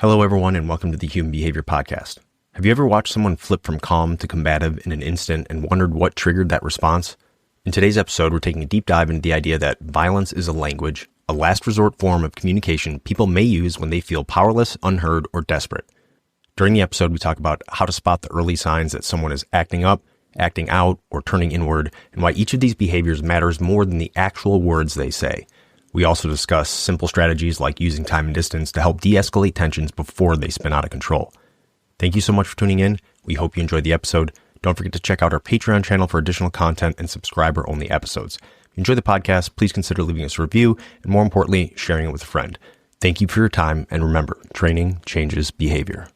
Hello, everyone, and welcome to the Human Behavior Podcast. Have you ever watched someone flip from calm to combative in an instant and wondered what triggered that response? In today's episode, we're taking a deep dive into the idea that violence is a language, a last resort form of communication people may use when they feel powerless, unheard, or desperate. During the episode, we talk about how to spot the early signs that someone is acting up, acting out, or turning inward, and why each of these behaviors matters more than the actual words they say. We also discuss simple strategies like using time and distance to help de-escalate tensions before they spin out of control. Thank you so much for tuning in. We hope you enjoyed the episode. Don't forget to check out our Patreon channel for additional content and subscriber-only episodes. If you enjoy the podcast, please consider leaving us a review and, more importantly, sharing it with a friend. Thank you for your time, and remember, training changes behavior.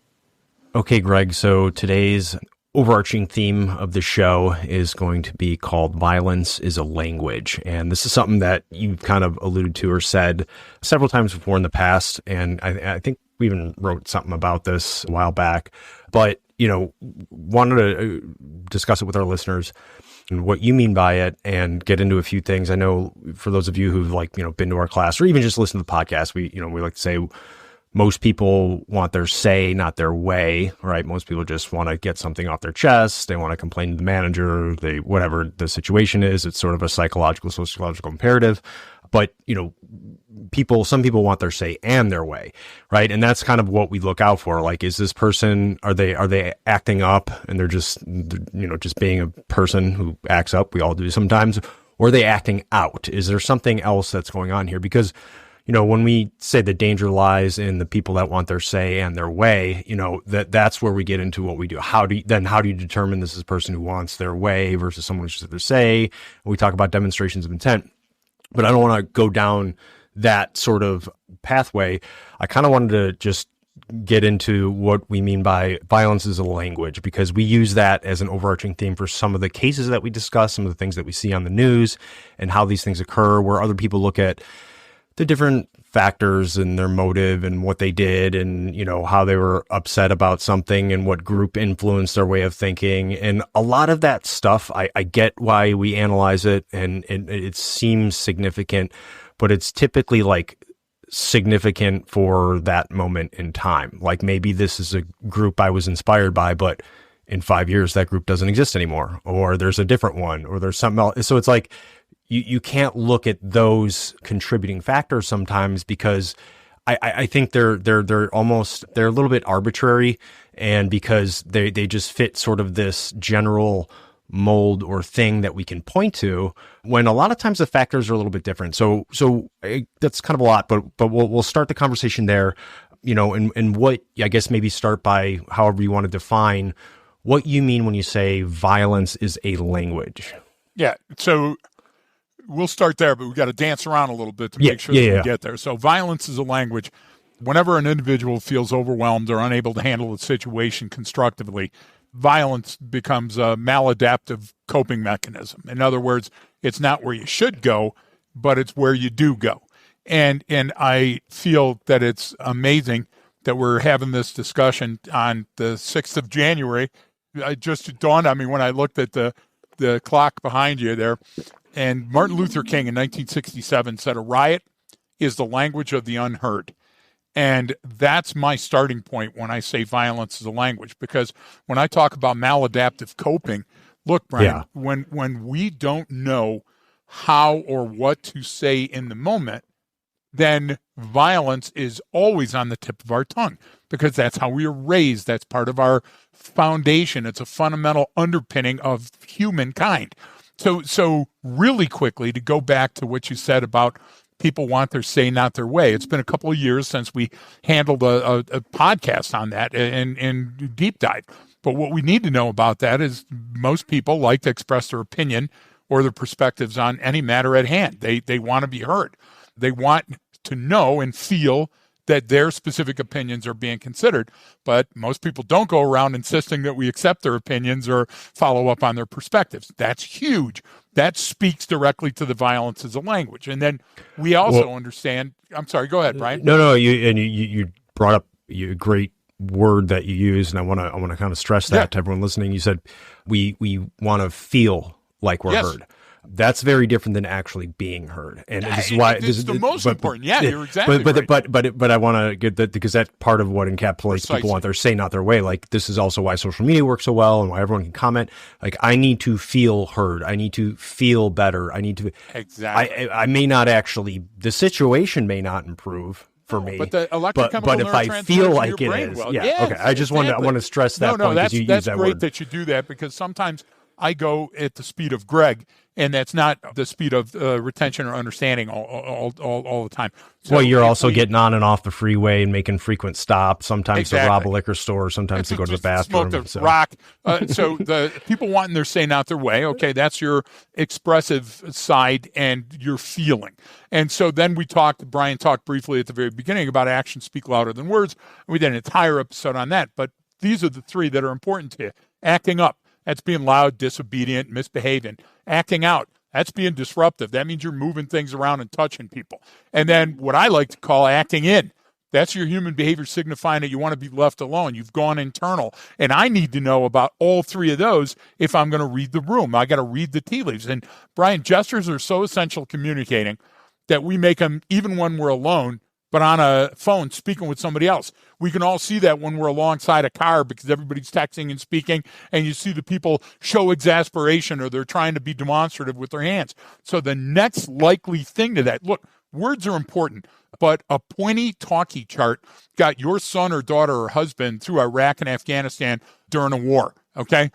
Okay, Greg, so today's overarching theme of the show is going to be called Violence is a Language. And this is something that you've kind of alluded to or said several times before in the past. And I think we even wrote something about this a while back. But, wanted to discuss it with our listeners and what you mean by it and get into a few things. I know for those of you who've been to our class or even just listen to the podcast, we like to say, most people want their say, not their way, right? Most people just want to get something off their chest. They want to complain to the manager, whatever the situation is. It's sort of a psychological, sociological imperative. But, some people want their say and their way, right? And that's kind of what we look out for. Like, is this person, are they acting up and they're just being a person who acts up? We all do sometimes. Or are they acting out? Is there something else that's going on here? Because when we say the danger lies in the people that want their say and their way, that's where we get into what we do. How do you determine this is a person who wants their way versus someone who's just their say? We talk about demonstrations of intent, but I don't want to go down that sort of pathway. I kind of wanted to just get into what we mean by violence is a language, because we use that as an overarching theme for some of the cases that we discuss, some of the things that we see on the news and how these things occur, where other people look at the different factors and their motive and what they did and, how they were upset about something and what group influenced their way of thinking. And a lot of that stuff, I get why we analyze it and it seems significant, but it's typically significant for that moment in time. Like maybe this is a group I was inspired by, but in 5 years, that group doesn't exist anymore, or there's a different one, or there's something else. So it's like, you can't look at those contributing factors sometimes because I think they're a little bit arbitrary, and because they just fit sort of this general mold or thing that we can point to, when a lot of times the factors are a little bit different. So that's kind of a lot, but we'll start the conversation there, and what, I guess maybe start by however you want to define what you mean when you say violence is a language. Yeah. So we'll start there, but we've got to dance around a little bit to make sure that we get there. So violence is a language. Whenever an individual feels overwhelmed or unable to handle a situation constructively, violence becomes a maladaptive coping mechanism. In other words, it's not where you should go, but it's where you do go. And I feel that it's amazing that we're having this discussion on the 6th of January. It just dawned on me when I looked at the clock behind you there. And Martin Luther King in 1967 said, "A riot is the language of the unheard." And that's my starting point when I say violence is a language, because when I talk about maladaptive coping, look, Brian, when we don't know how or what to say in the moment, then violence is always on the tip of our tongue, because that's how we are raised. That's part of our foundation. It's a fundamental underpinning of humankind. So really quickly, to go back to what you said about people want their say, not their way. It's been a couple of years since we handled a podcast on that in deep dive. But what we need to know about that is most people like to express their opinion or their perspectives on any matter at hand. They want to be heard. They want to know and feel that their specific opinions are being considered. But most people don't go around insisting that we accept their opinions or follow up on their perspectives. That's huge. That speaks directly to the violence as a language. And then we also understand, I'm sorry, go ahead, Brian. No, you brought up a great word that you use, and I want to kind of stress that to everyone listening. You said we want to feel like we're heard. That's very different than actually being heard, and this is why it's the most important. Yeah, you're exactly right. But I want to get that, because that's part of what encapsulates people want their say, not their way. Like, this is also why social media works so well, and why everyone can comment. Like, I need to feel heard. I need to feel better. I need to exactly. I may not actually. The situation may not improve for me, but the electrochemical but if I feel like it is, okay. I just want to stress that point, because you use that great word. That you do that, because sometimes I go at the speed of Greg, and that's not the speed of retention or understanding all the time. So well, you're also getting on and off the freeway and making frequent stops, sometimes to rob a liquor store, sometimes to go to the bathroom. Smoke the rock. So the people wanting their say, not their way. Okay, that's your expressive side and your feeling. And so then Brian talked briefly at the very beginning about actions speak louder than words. We did an entire episode on that. But these are the three that are important to you. Acting up. That's being loud, disobedient, misbehaving. Acting out, that's being disruptive. That means you're moving things around and touching people. And then what I like to call acting in, that's your human behavior signifying that you want to be left alone. You've gone internal. And I need to know about all three of those if I'm going to read the room. I got to read the tea leaves. And Brian, gestures are so essential communicating that we make them even when we're alone, but on a phone speaking with somebody else. We can all see that when we're alongside a car, because everybody's texting and speaking, and you see the people show exasperation, or they're trying to be demonstrative with their hands. So the next likely thing to that, look, words are important, but a pointy talkie chart got your son or daughter or husband through Iraq and Afghanistan during a war, okay?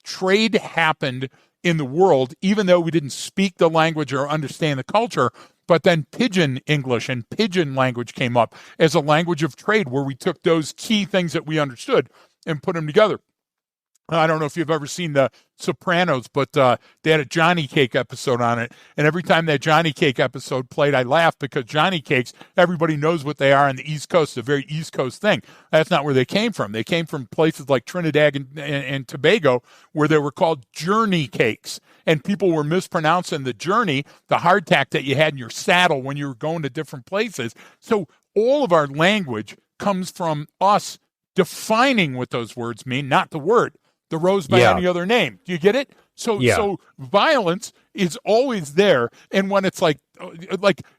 Trade happened in the world, even though we didn't speak the language or understand the culture. But then pidgin English and pidgin language came up as a language of trade, where we took those key things that we understood and put them together. I don't know if you've ever seen The Sopranos, but they had a Johnny Cake episode on it. And every time that Johnny Cake episode played, I laughed, because Johnny Cakes, everybody knows what they are on the East Coast, a very East Coast thing. That's not where they came from. They came from places like Trinidad and Tobago, where they were called journey cakes. And people were mispronouncing the journey, the hardtack that you had in your saddle when you were going to different places. So all of our language comes from us defining what those words mean, not the word. The rose by any other name. Do you get it? So violence is always there. And when it's like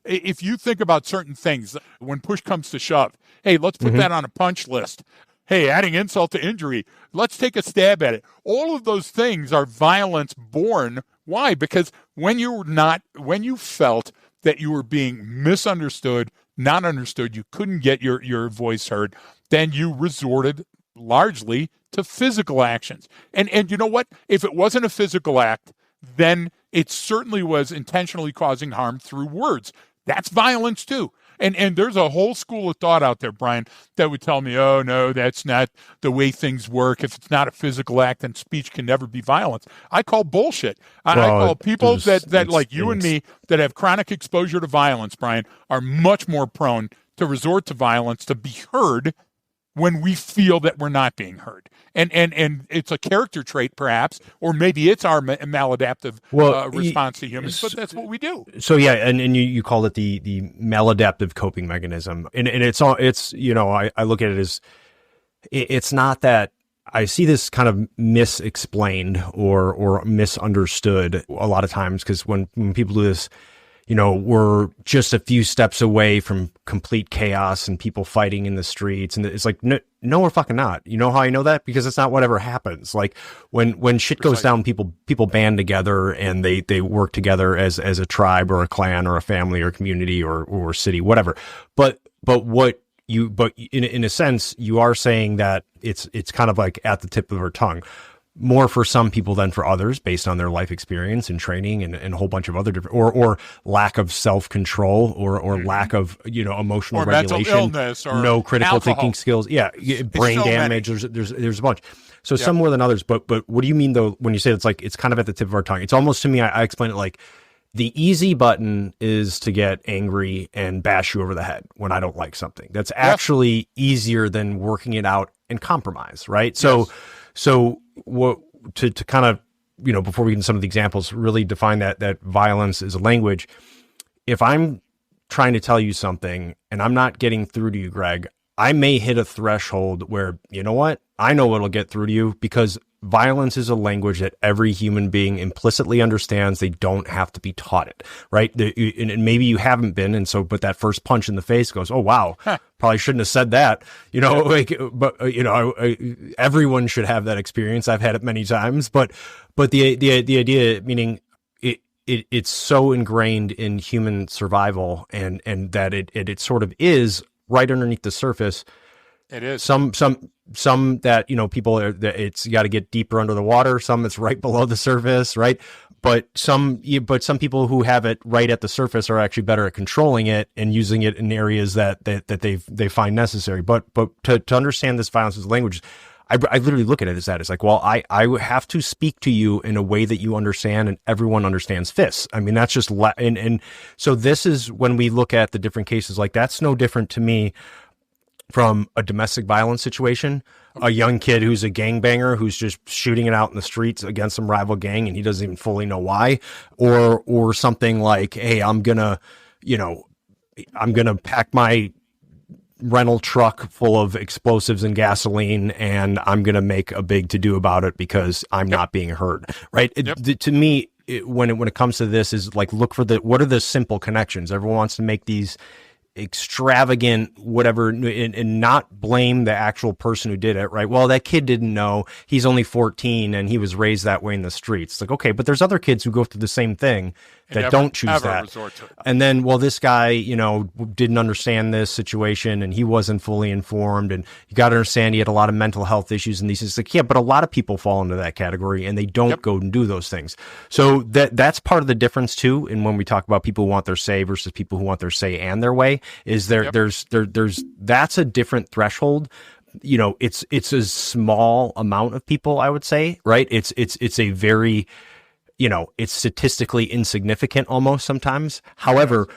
if you think about certain things, when push comes to shove, hey, let's put that on a punch list. Hey, adding insult to injury, let's take a stab at it. All of those things are violence born. Why? Because when you felt that you were being misunderstood, not understood, you couldn't get your voice heard, then you resorted largely to physical actions. And you know what? If it wasn't a physical act, then it certainly was intentionally causing harm through words. That's violence too. And there's a whole school of thought out there, Brian, that would tell me, oh, no, that's not the way things work. If it's not a physical act, then speech can never be violence. I call bullshit. I call people that like you and me that have chronic exposure to violence, Brian, are much more prone to resort to violence to be heard when we feel that we're not being heard. And it's a character trait, perhaps, or maybe it's our maladaptive response to humans, but that's what we do. So, yeah, and you call it the maladaptive coping mechanism. And it's you know, I look at it as, it's not that I see this kind of misexplained or misunderstood a lot of times, because when people do this, you know, we're just a few steps away from complete chaos and people fighting in the streets. And it's like, no, we're fucking not. You know how I know that? Because it's not whatever happens. Like when shit goes down, people band together and they work together as a tribe or a clan or a family or community or city, whatever. But in a sense, you are saying that it's kind of like at the tip of our tongue. More for some people than for others, based on their life experience and training and a whole bunch of other different, or lack of self-control or lack of, you know, emotional or regulation, mental illness, or no critical alcohol. thinking skills. Yeah. Brain damage. There's a bunch. So some more than others. But what do you mean though, when you say it's like, it's kind of at the tip of our tongue? It's almost, to me, I explain it like the easy button is to get angry and bash you over the head when I don't like something. That's actually easier than working it out and compromise. Right. So what to kind of, you know, before we get into some of the examples, really define that violence is a language. If I'm trying to tell you something and I'm not getting through to you, Greg, I may hit a threshold where, you know what, I know what'll get through to you, because violence is a language that every human being implicitly understands. They don't have to be taught it, right? And maybe you haven't been, and so, but that first punch in the face goes, oh, wow, probably shouldn't have said that, everyone should have that experience. I've had it many times, but the idea, meaning it's so ingrained in human survival and that it sort of is right underneath the surface. It is some that, people are, that it's got to get deeper under the water. Some it's right below the surface, right? But some people who have it right at the surface are actually better at controlling it and using it in areas that they find necessary. But to understand this violence as language, I literally look at it as that. It's like, well, I have to speak to you in a way that you understand, and everyone understands fists. I mean, that's just and so this is when we look at the different cases. Like, that's no different to me from a domestic violence situation, a young kid who's a gangbanger who's just shooting it out in the streets against some rival gang and he doesn't even fully know why, or something like, hey, I'm gonna pack my rental truck full of explosives and gasoline and I'm gonna make a big to-do about it because I'm not being heard, right? To me, when it comes to this, is like, look for what are the simple connections. Everyone wants to make these extravagant whatever and not blame the actual person who did it, right? Well, that kid didn't know, he's only 14 and he was raised that way in the streets. It's like, okay, but there's other kids who go through the same thing that don't choose that. And then, well, this guy, didn't understand this situation and he wasn't fully informed, and you got to understand he had a lot of mental health issues and these things. Like, yeah, but a lot of people fall into that category and they don't go and do those things. So that's part of the difference too. And when we talk about people who want their say versus people who want their say and their way, is there's that's a different threshold. It's a small amount of people, I would say, right? It's a very, it's statistically insignificant almost sometimes. However,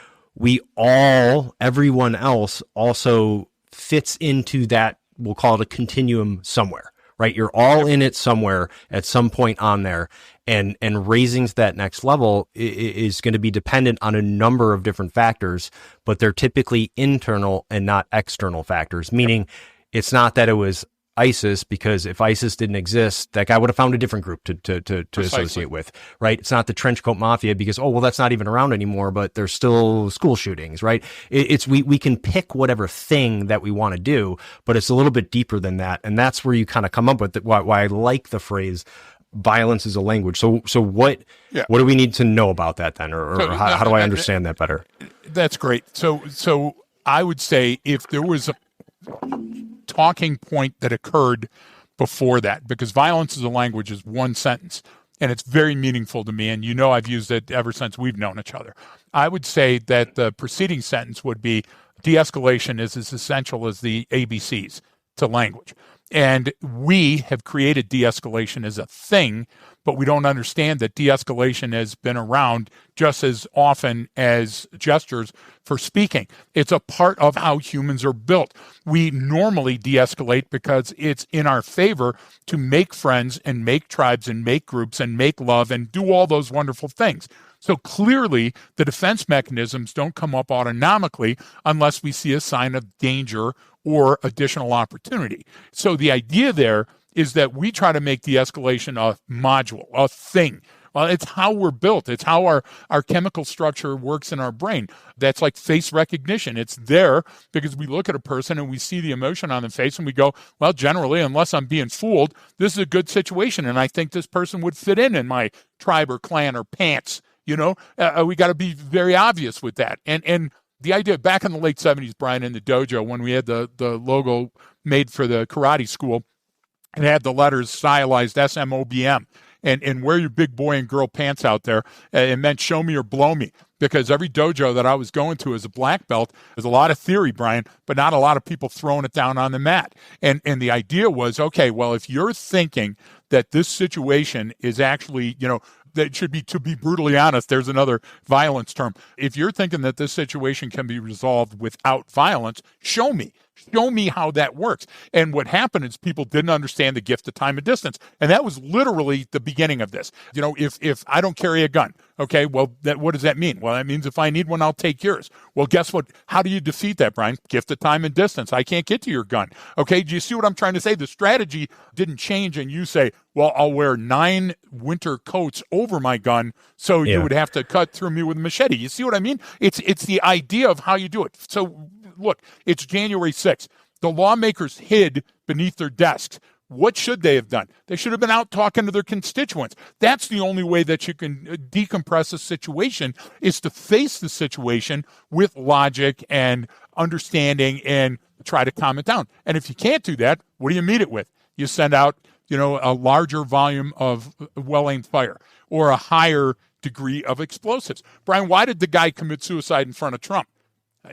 everyone else also fits into that, we'll call it a continuum somewhere, right? You're all in it somewhere at some point on there. And raising to that next level is going to be dependent on a number of different factors, but they're typically internal and not external factors, meaning it's not that it was ISIS, because if ISIS didn't exist, that guy would have found a different group to associate with, right? It's not the trenchcoat mafia because, that's not even around anymore, but there's still school shootings, right? We can pick whatever thing that we want to do, but it's a little bit deeper than that. And that's where you kind of come up with why I like the phrase violence is a language. So what do we need to know about that then? Or how do I understand that better? That's great. So I would say if there was a talking point that occurred before that, because violence is a language is one sentence, and it's very meaningful to me, and I've used it ever since we've known each other. I would say that the preceding sentence would be de-escalation is as essential as the ABCs to language. And we have created de-escalation as a thing, but we don't understand that de-escalation has been around just as often as gestures for speaking. It's a part of how humans are built. We normally de-escalate because it's in our favor to make friends and make tribes and make groups and make love and do all those wonderful things. So clearly, the defense mechanisms don't come up autonomically unless we see a sign of danger or additional opportunity. So the idea there is that we try to make de-escalation a module, a thing. Well, it's how we're built. It's how our chemical structure works in our brain. That's like face recognition. It's there because we look at a person and we see the emotion on the face and we go, well, generally, unless I'm being fooled, this is a good situation. And I think this person would fit in my tribe or clan or pants. We got to be very obvious with that. And the idea back in the late 70s, Brian, in the dojo, when we had the logo made for the karate school, it had the letters stylized SMOBM. And wear your big boy and girl pants out there. It meant show me or blow me, because every dojo that I was going to as a black belt, there's a lot of theory, Brian, but not a lot of people throwing it down on the mat. And the idea was, okay, well, if you're thinking that this situation is actually, that should be, to be brutally honest, there's another violence term. If you're thinking that this situation can be resolved without violence, show me. Show me how that works. And what happened is people didn't understand the gift of time and distance. And that was literally the beginning of this. If I don't carry a gun, okay, well, what does that mean? Well, that means if I need one, I'll take yours. Well, guess what? How do you defeat that, Brian? Gift of time and distance. I can't get to your gun. Okay, do you see what I'm trying to say? The strategy didn't change, and you say, well, I'll wear 9 winter coats over my gun, so you would have to cut through me with a machete. You see what I mean? It's the idea of how you do it. So look, it's January 6th. The lawmakers hid beneath their desks. What should they have done? They should have been out talking to their constituents. That's the only way that you can decompress a situation, is to face the situation with logic and understanding and try to calm it down. And if you can't do that, what do you meet it with? You send out, a larger volume of well-aimed fire or a higher degree of explosives. Brian, why did the guy commit suicide in front of Trump?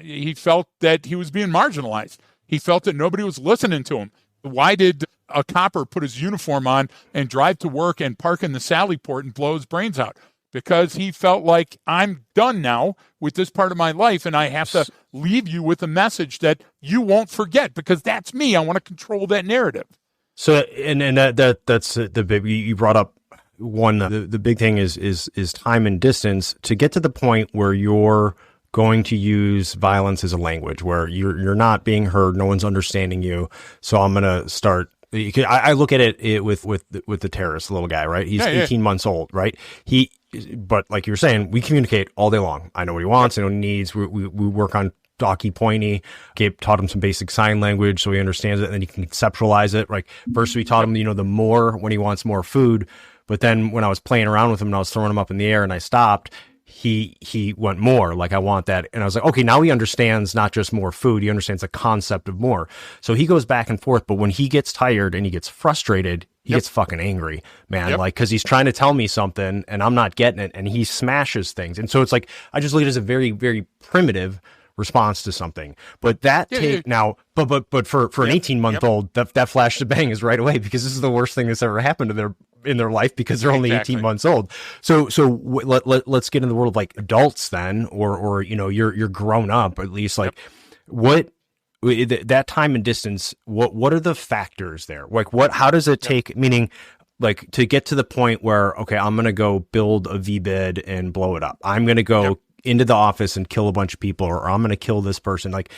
He felt that he was being marginalized. He felt that nobody was listening to him. Why did a copper put his uniform on and drive to work and park in the Sally Port and blow his brains out? Because he felt like, I'm done now with this part of my life, and I have to leave you with a message that you won't forget, because that's me. I want to control that narrative. So, and that's the big, you brought up one, the big thing is time and distance to get to the point where you're going to use violence as a language, where you're not being heard, no one's understanding you. So I'm going to start. I look at it with the terrorist, little guy, right? He's 18 months old, right? But like you were saying, we communicate all day long. I know what he wants, I know what he needs. We work on talkie pointy. Taught him some basic sign language so he understands it, and then he can conceptualize it. Like first we taught him, the more when he wants more food. But then when I was playing around with him and I was throwing him up in the air and I stopped, he went more, like, I want that. And I was like, okay, now he understands not just more food, he understands the concept of more. So he goes back and forth, but when he gets tired and he gets frustrated, he gets fucking angry, man. Like, cause he's trying to tell me something and I'm not getting it, and he smashes things. And so it's like, I just look at it as a very, very primitive response to something. But that now, but for an 18-month-old, that flash to bang is right away, because this is the worst thing that's ever happened to in their life, because they're only 18 months old. So let's get in the world of like adults then, or you're grown up, at least, like what that time and distance, what are the factors there? Like how does it take, meaning like to get to the point where, okay, I'm going to go build a V-bid and blow it up. I'm going to go into the office and kill a bunch of people, or I'm going to kill this person. Like,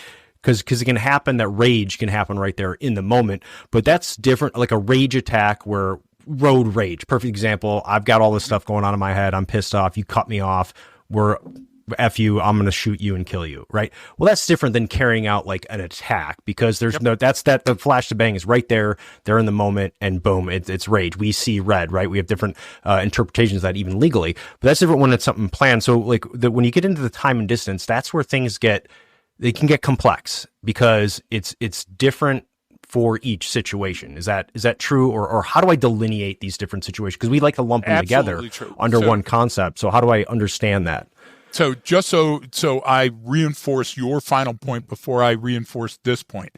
because it can happen, that rage can happen right there in the moment, but that's different. Like a rage attack, where road rage, perfect example. I've got all this stuff going on in my head. I'm pissed off. You cut me off. F you. I'm going to shoot you and kill you. Right. Well, that's different than carrying out like an attack, because there's the flash to bang is right there. They're in the moment, and boom, it's rage. We see red, right? We have different interpretations of that, even legally, but that's different when it's something planned. So like when you get into the time and distance, that's where things can get complex, because it's different for each situation. Is that true? Or how do I delineate these different situations? Because we like to lump them together under one concept. So how do I understand that? So just so I reinforce your final point before I reinforce this point,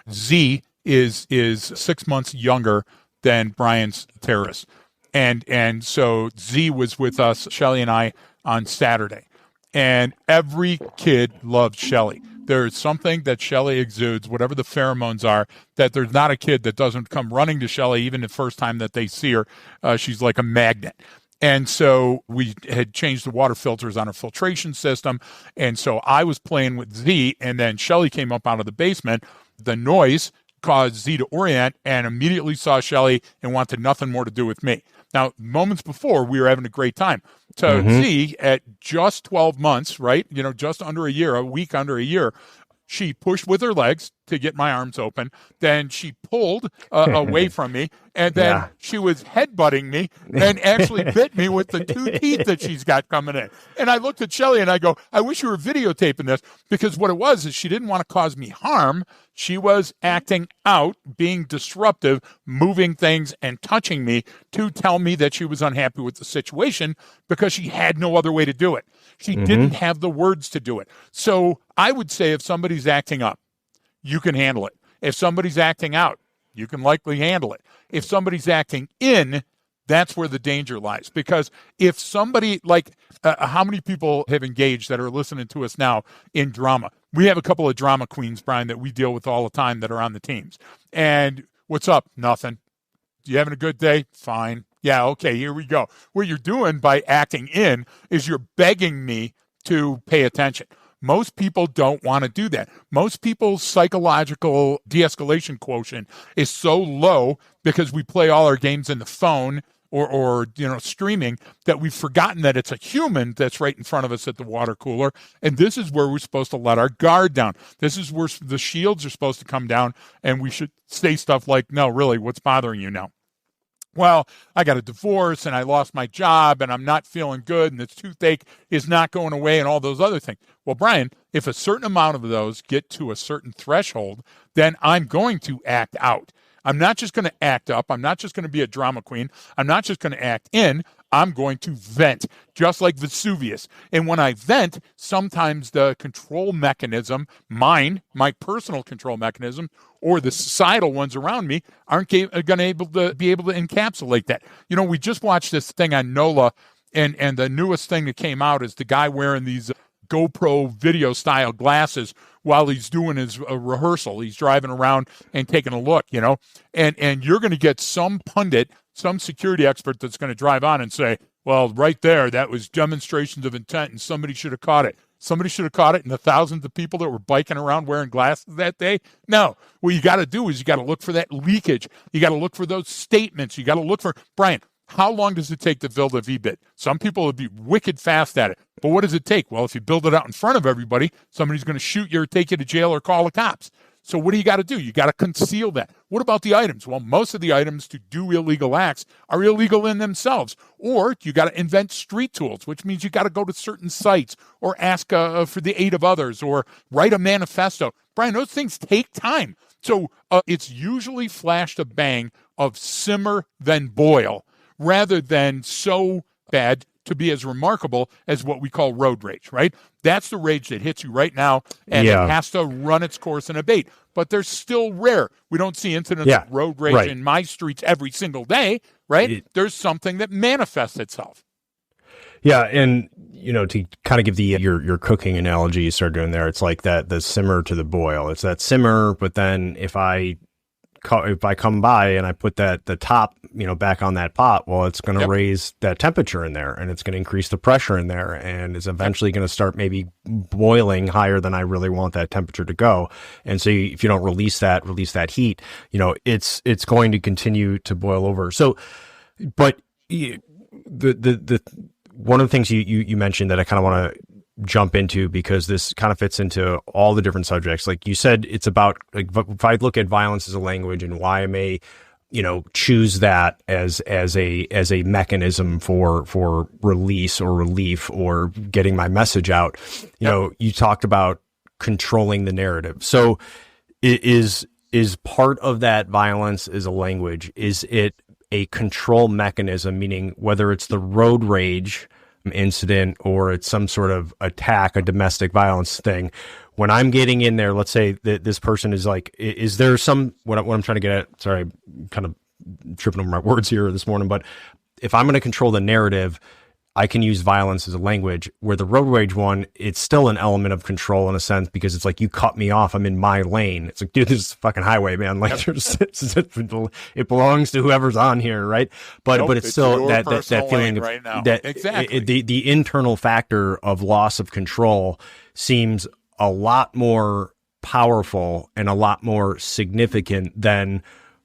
Z is 6 months younger than Brian's terrorist. And so Z was with us, Shelly and I, on Saturday. And every kid loved Shelly. There's something that Shelly exudes, whatever the pheromones are, that there's not a kid that doesn't come running to Shelly even the first time that they see her. She's like a magnet. And so we had changed the water filters on our filtration system. And so I was playing with Z, and then Shelly came up out of the basement. The noise caused Z to orient and immediately saw Shelly and wanted nothing more to do with me. Now, moments before, we were having a great time. So Z, at just 12 months, right, just under a year, a week under a year, she pushed with her legs to get my arms open. Then she pulled away from me, and then she was headbutting me and actually bit me with the 2 teeth that she's got coming in. And I looked at Shelly and I go, I wish you were videotaping this, because what it was is she didn't want to cause me harm. She was acting out, being disruptive, moving things and touching me to tell me that she was unhappy with the situation, because she had no other way to do it. She didn't have the words to do it. So I would say if somebody's acting up, you can handle it. If somebody's acting out, you can likely handle it. If somebody's acting in, That's where the danger lies. Because if somebody, like, how many people have engaged that are listening to us now in drama? We have a couple of drama queens, Brian, that we deal with all the time that are on the teams. And what's up? Nothing. You having a good day? Fine. Yeah, okay, here we go. What you're doing by acting in is you're begging me to pay attention. Most people don't want to do that. Most people's psychological de-escalation quotient is so low because we play all our games in the phone or streaming that we've forgotten that it's a human that's right in front of us at the water cooler. And this is where we're supposed to let our guard down. This is where the shields are supposed to come down, and we should say stuff like, no, really, what's bothering you now? Well, I got a divorce and I lost my job and I'm not feeling good and this toothache is not going away and all those other things. Well, Brian, if a certain amount of those get to a certain threshold, then I'm going to act out. I'm not just going to act up. I'm not just going to be a drama queen. I'm not just going to act in. I'm going to vent, just like Vesuvius. And when I vent, sometimes the control mechanism, my personal control mechanism, or the societal ones around me aren't going to be able to encapsulate that. You know, we just watched this thing on NOLA, and the newest thing that came out is the guy wearing these GoPro video style glasses while he's doing his rehearsal. He's driving around and taking a look, and you're going to get some pundit, some security expert that's going to drive on and say, well, right there, that was demonstrations of intent and somebody should have caught it. Somebody should have caught it in the thousands of people that were biking around wearing glasses that day. No, what you got to do is you got to look for that leakage. You got to look for those statements. You got to look for, Brian, how long does it take to build a VBIT? Some people would be wicked fast at it. But what does it take? Well, if you build it out in front of everybody, somebody's going to shoot you or take you to jail or call the cops. So what do you got to do? You got to conceal that. What about the items? Well, most of the items to do illegal acts are illegal in themselves. Or you got to invent street tools, which means you got to go to certain sites or ask for the aid of others or write a manifesto. Brian, those things take time. So it's usually flash to bang of simmer then boil, rather than so bad to be as remarkable as what we call road rage, right? That's the rage that hits you right now, and it has to run its course and abate. But they're still rare. We don't see incidents of road rage in my streets every single day, right? There's something that manifests itself. Yeah, and to kind of give the your cooking analogy you started doing there, it's like that the simmer to the boil. It's that simmer, but then if I come by and I put the top, back on that pot, well, it's going to raise that temperature in there, and it's going to increase the pressure in there, and it's eventually going to start maybe boiling higher than I really want that temperature to go. And so if you don't release that heat, it's going to continue to boil over. So, but the one of the things you mentioned that I kind of want to jump into, because this kind of fits into all the different subjects. Like you said, it's about, like, if I look at violence as a language and why I may, choose that as a mechanism for release or relief or getting my message out. You talked about controlling the narrative. So is part of that violence as a language, is it a control mechanism, meaning whether it's the road rage incident or it's some sort of attack, a domestic violence thing, when I'm getting in there, let's say that this person is like, is there some, what I'm trying to get at, sorry, I'm kind of tripping over my words here this morning, but if I'm going to control the narrative, I can use violence as a language. Where the road rage one, it's still an element of control in a sense, because it's like, you cut me off, I'm in my lane. It's like, dude, this is a fucking highway, man. Like, it belongs to whoever's on here, right? But it's still that feeling of right now. That exactly. The internal factor of loss of control seems a lot more powerful and a lot more significant than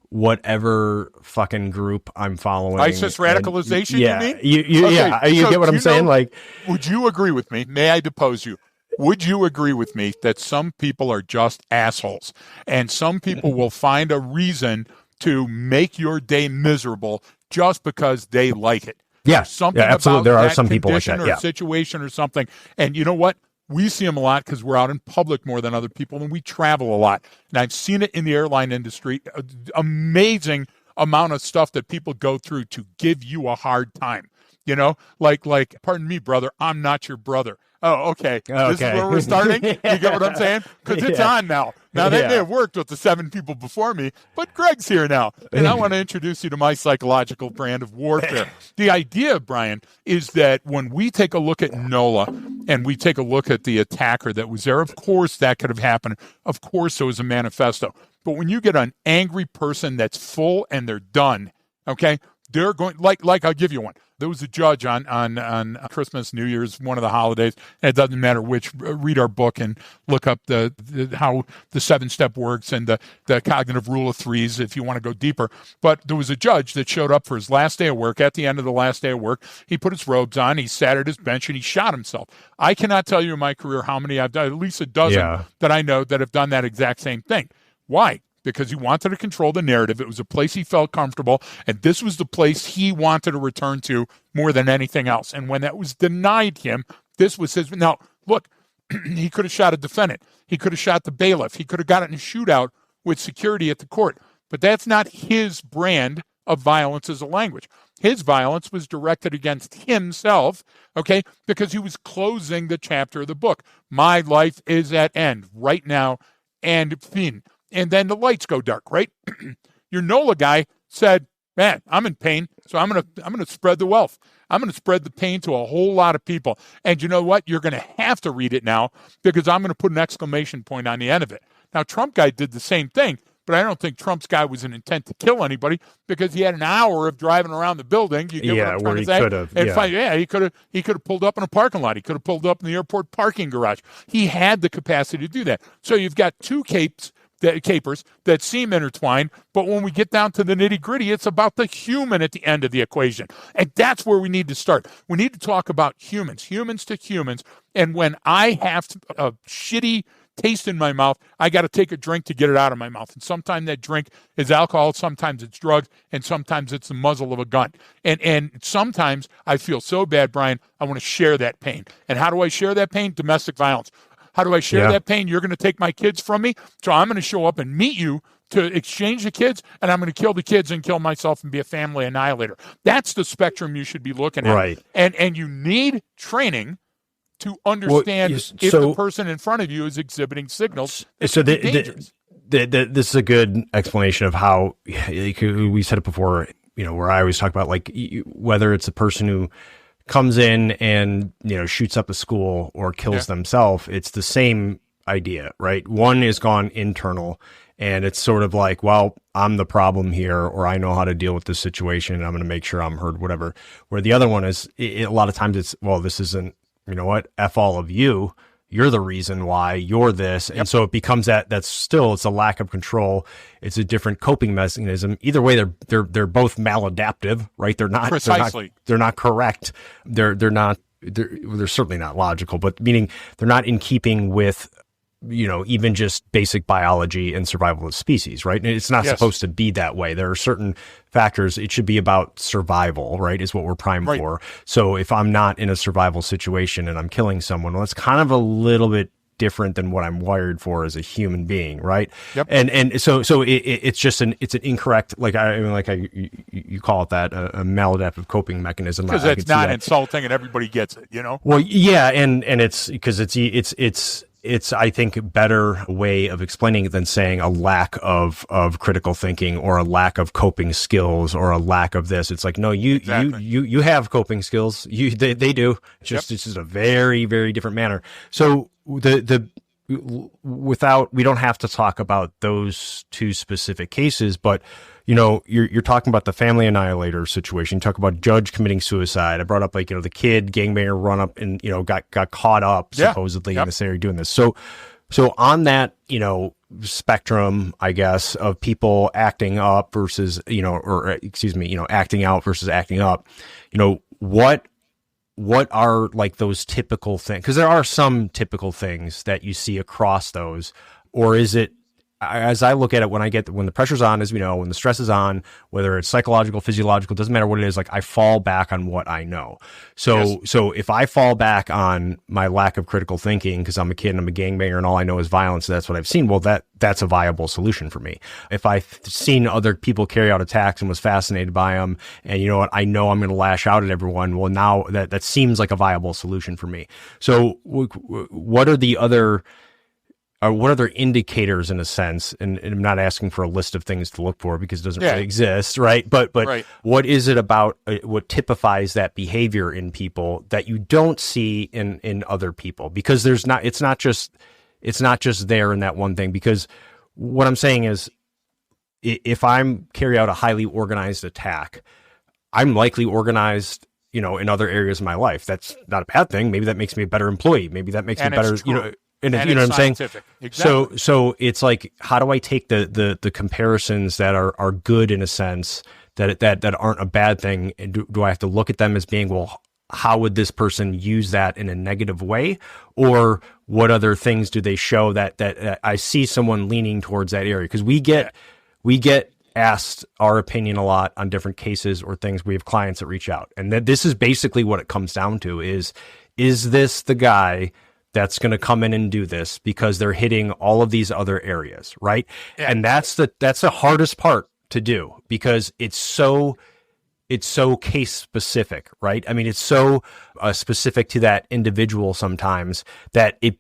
whatever fucking group I'm following. ISIS radicalization, you mean? You get what I'm saying? Like, would you agree with me? May I depose you? Would you agree with me that some people are just assholes, and some people will find a reason to make your day miserable just because they like it? Yeah, something absolutely. About there are that some people like that. or situation or something. And you know what? We see them a lot because we're out in public more than other people, and we travel a lot. And I've seen it in the airline industry. Amazing amount of stuff that people go through to give you a hard time. Like, pardon me, brother, I'm not your brother. Oh, okay. This is where we're starting? You get what I'm saying? Because it's on now. Now, that may have worked with the 7 people before me, but Greg's here now. And I want to introduce you to my psychological brand of warfare. The idea, Brian, is that when we take a look at NOLA and we take a look at the attacker that was there, of course that could have happened. Of course it was a manifesto. But when you get an angry person that's full and they're done, okay, they're going, like I'll give you one. There was a judge on Christmas, New Year's, one of the holidays, and it doesn't matter which. Read our book and look up how the 7-step works and the cognitive rule of threes if you want to go deeper. But there was a judge that showed up for his last day of work. At the end of the last day of work, he put his robes on, he sat at his bench, and he shot himself. I cannot tell you in my career how many I've done, at least a dozen that I know that have done that exact same thing. Why? Because he wanted to control the narrative. It was a place he felt comfortable, and this was the place he wanted to return to more than anything else. And when that was denied him, this was his. Now, look, he could have shot a defendant. He could have shot the bailiff. He could have gotten in a shootout with security at the court. But that's not his brand of violence as a language. His violence was directed against himself, okay, because he was closing the chapter of the book. My life is at end right now, and fin. And then the lights go dark, right? Your NOLA guy said, man, I'm in pain, so I'm gonna spread the wealth. I'm going to spread the pain to a whole lot of people. And you know what? You're going to have to read it now because I'm going to put an exclamation point on the end of it. Now, Trump guy did the same thing, but I don't think Trump's guy was an intent to kill anybody because he had an hour of driving around the building. You get what I'm trying to say? He could have pulled up in a parking lot. He could have pulled up in the airport parking garage. He had the capacity to do that. So you've got two capers that seem intertwined, but when we get down to the nitty-gritty, it's about the human at the end of the equation. And that's where we need to start. We need to talk about humans to humans. And when I have a shitty taste in my mouth, I got to take a drink to get it out of my mouth. And sometimes that drink is alcohol, sometimes it's drugs, and sometimes it's the muzzle of a gun. And sometimes I feel so bad, Brian, I want to share that pain. And how do I share that pain? Domestic violence. How do I share that pain? You're going to take my kids from me, so I'm going to show up and meet you to exchange the kids, and I'm going to kill the kids and kill myself and be a family annihilator. That's the spectrum you should be looking at. Right. And you need training to understand if the person in front of you is exhibiting signals. So dangerous. This is a good explanation of how, like, we said it before, where I always talk about, like, whether it's a person who comes in and, shoots up a school or kills themselves, it's the same idea, right? One is gone internal, and it's sort of like, well, I'm the problem here, or I know how to deal with this situation, and I'm going to make sure I'm heard, whatever. Where the other one is, a lot of times it's, well, this isn't, F all of you. You're the reason why you're this. And so it becomes it's a lack of control. It's a different coping mechanism. Either way, they're both maladaptive, right? They're not, precisely. They're not correct. They're certainly not logical, but meaning they're not in keeping with, even just basic biology and survival of species, right? And it's not supposed to be that way. There are certain factors. It should be about survival, right? Is what we're primed for. So if I'm not in a survival situation and I'm killing someone, well, it's kind of a little bit different than what I'm wired for as a human being, right? Yep. And so it's just an incorrect, you call it that, a maladaptive coping mechanism. Because it's not insulting and everybody gets it, Well, yeah, and it's because it's, I think, a better way of explaining it than saying a lack of critical thinking or a lack of coping skills or a lack of this. It's like, no, you have coping skills. They do. It's just a very, very different manner. So we don't have to talk about those two specific cases, but you're talking about the family annihilator situation. You talk about judge committing suicide. I brought up, the kid gangbanger run up and, got caught up supposedly in this area doing this. So on that, spectrum, I guess, of people acting up versus, acting out versus acting up, what are like those typical things? Because there are some typical things that you see across those, or is it as I look at it, when the pressure's on, as we know, when the stress is on, whether it's psychological, physiological, doesn't matter what it is, like I fall back on what I know. So if I fall back on my lack of critical thinking because I'm a kid and I'm a gangbanger and all I know is violence, that's what I've seen. Well, that's a viable solution for me. If I've seen other people carry out attacks and was fascinated by them, and you know what, I know I'm going to lash out at everyone. Well, now that seems like a viable solution for me. So what are the other indicators, in a sense, and I'm not asking for a list of things to look for because it doesn't really exist, right? But right. What is it about what typifies that behavior in people that you don't see in other people? Because it's not just there in that one thing. Because what I'm saying is, if I'm carry out a highly organized attack, I'm likely organized, in other areas of my life. That's not a bad thing. Maybe that makes me a better employee. Maybe that makes me better, And you know what I'm saying? Exactly. So it's like, how do I take the comparisons that are good in a sense that aren't a bad thing? And do I have to look at them as being, well, how would this person use that in a negative way? Or what other things do they show that I see someone leaning towards that area? Because we get asked our opinion a lot on different cases or things. We have clients that reach out, and this is basically what it comes down to is this the guy that's going to come in and do this because they're hitting all of these other areas, right? Yeah. And that's the hardest part to do, because it's so case specific, right? I mean, it's so specific to that individual sometimes that it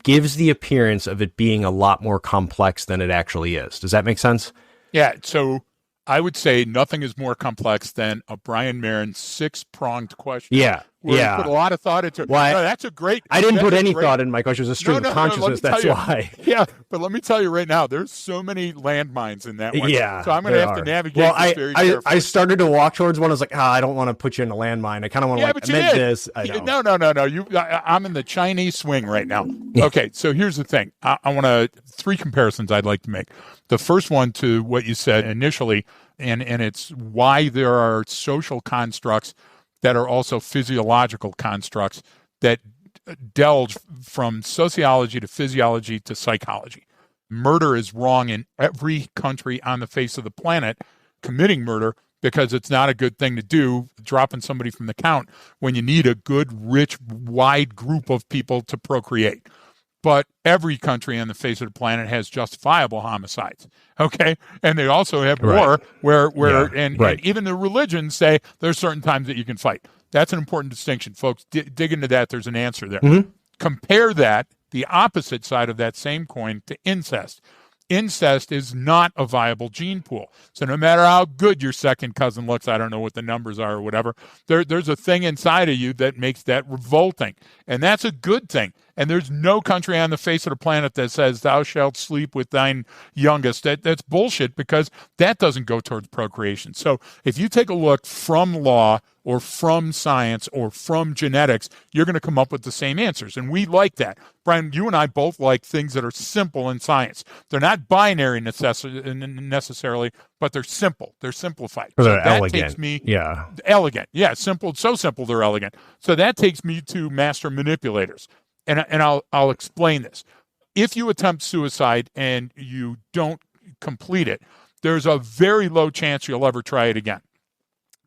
gives the appearance of it being a lot more complex than it actually is. Does that make sense? Yeah. So I would say nothing is more complex than a Brian Marin 6-pronged question. Yeah. Where you put a lot of thought into it. Well, that's a great... I didn't put any thought in my question. It was a stream of consciousness. That's why. Yeah, but let me tell you right now, there's so many landmines in that one. Yeah, so I'm going to have to navigate this very carefully. I started to walk towards one. I was like, I don't want to put you in a landmine. I kind of want to amend this. I know. No. I'm in the Chinese swing right now. Yeah. Okay, so here's the thing. I want 3 comparisons I'd like to make. The first one to what you said initially, and it's why there are social constructs that are also physiological constructs that delve from sociology to physiology to psychology. Murder is wrong in every country on the face of the planet, committing murder, because it's not a good thing to do, dropping somebody from the count when you need a good, rich, wide group of people to procreate. But every country on the face of the planet has justifiable homicides, okay? And they also have war and even the religions say there's certain times that you can fight. That's an important distinction. Folks, dig into that. There's an answer there. Mm-hmm. Compare that, the opposite side of that same coin, to incest. Incest is not a viable gene pool. So no matter how good your second cousin looks, I don't know what the numbers are or whatever, there's a thing inside of you that makes that revolting. And that's a good thing. And there's no country on the face of the planet that says, thou shalt sleep with thine youngest. That's bullshit, because that doesn't go towards procreation. So if you take a look from law or from science or from genetics, you're going to come up with the same answers. And we like that. Brian, you and I both like things that are simple in science. They're not binary necessarily, but they're simple. They're simplified. So that elegant. Takes me, elegant. Yeah, simple. So simple they're elegant. So that takes me to master manipulators. And I'll explain this. If you attempt suicide and you don't complete it, there's a very low chance you'll ever try it again.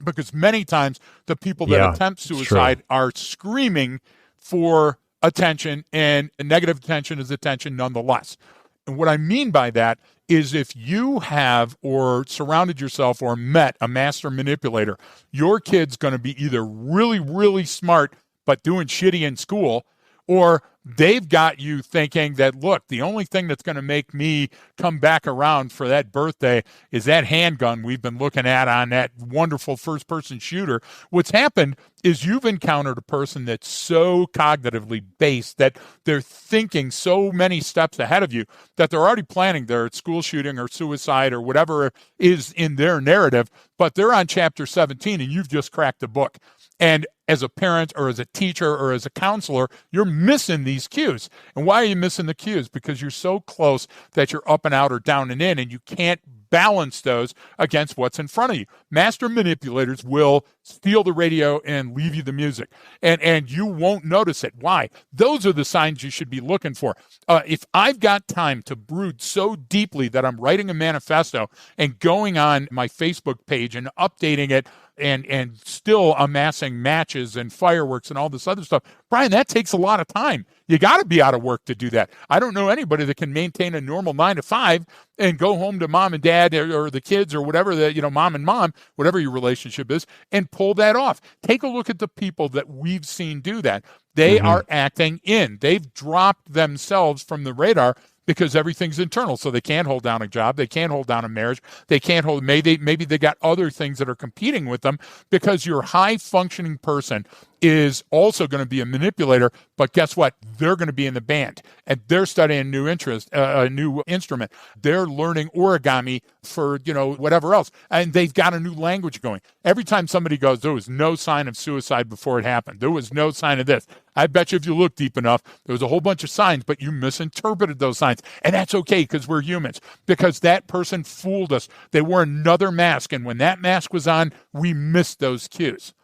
Because many times the people that attempt suicide are screaming for attention, and negative attention is attention nonetheless. And what I mean by that is, if you have or surrounded yourself or met a master manipulator, your kid's going to be either really, really smart but doing shitty in school, or they've got you thinking that, look, the only thing that's going to make me come back around for that birthday is that handgun we've been looking at on that wonderful first-person shooter. What's happened is you've encountered a person that's so cognitively based that they're thinking so many steps ahead of you that they're already planning their school shooting or suicide or whatever is in their narrative, but they're on chapter 17 and you've just cracked the book. And as a parent or as a teacher or as a counselor, you're missing these cues. And why are you missing the cues? Because you're so close that you're up and out or down and in, and you can't balance those against what's in front of you. Master manipulators will steal the radio and leave you the music, and you won't notice it. Why? Those are the signs you should be looking for. If I've got time to brood so deeply that I'm writing a manifesto and going on my Facebook page and updating it and still amassing matches and fireworks and all this other stuff, Brian, that takes a lot of time. You got to be out of work to do that. I don't know anybody that can maintain a normal 9 to 5 and go home to mom and dad or the kids or whatever, mom and mom, whatever your relationship is, and pull that off. Take a look at the people that we've seen do that. They are acting in. They've dropped themselves from the radar because everything's internal. So they can't hold down a job. They can't hold down a marriage. They can't hold, maybe they got other things that are competing with them, because your high functioning person is also going to be a manipulator. But guess what? They're going to be in the band and they're studying a new instrument. They're learning origami for, whatever else. And they've got a new language going. Every time somebody goes, there was no sign of suicide before it happened. There was no sign of this. I bet you if you look deep enough, there was a whole bunch of signs, but you misinterpreted those signs. And that's okay, because we're humans, because that person fooled us. They wore another mask. And when that mask was on, we missed those cues.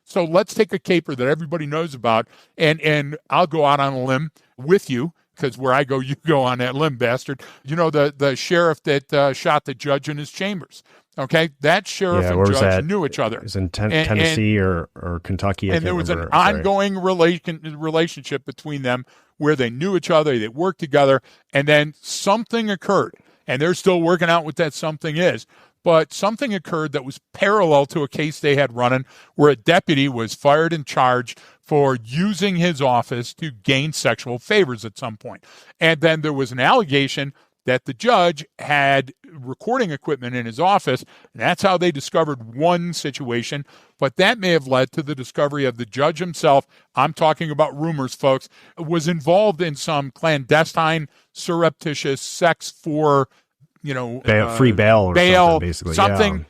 So let's take a caper that everybody knows about, and I'll go out on a limb with you, because where I go, you go on that limb, bastard. The sheriff that shot the judge in his chambers. Okay, that sheriff and judge knew each other. It was in Tennessee or Kentucky. And there was an ongoing relationship between them where they knew each other, they worked together, and then something occurred. And they're still working out what that something is. But something occurred that was parallel to a case they had running, where a deputy was fired and charged for using his office to gain sexual favors at some point. And then there was an allegation that the judge had recording equipment in his office, and that's how they discovered one situation. But that may have led to the discovery of the judge himself. I'm talking about rumors, folks, was involved in some clandestine, surreptitious sex for free bail or something, basically. Something,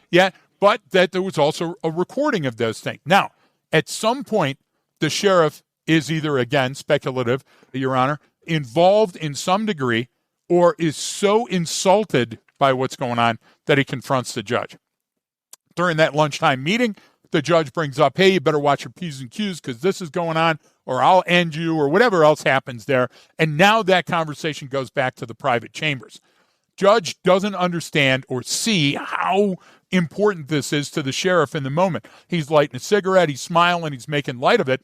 but that there was also a recording of those things. Now, at some point, the sheriff is either, again, speculative, Your Honor, involved in some degree, or is so insulted by what's going on that he confronts the judge. During that lunchtime meeting, the judge brings up, hey, you better watch your P's and Q's because this is going on, or I'll end you, or whatever else happens there. And now that conversation goes back to the private chambers. Judge doesn't understand or see how important this is to the sheriff in the moment. He's lighting a cigarette, he's smiling, he's making light of it.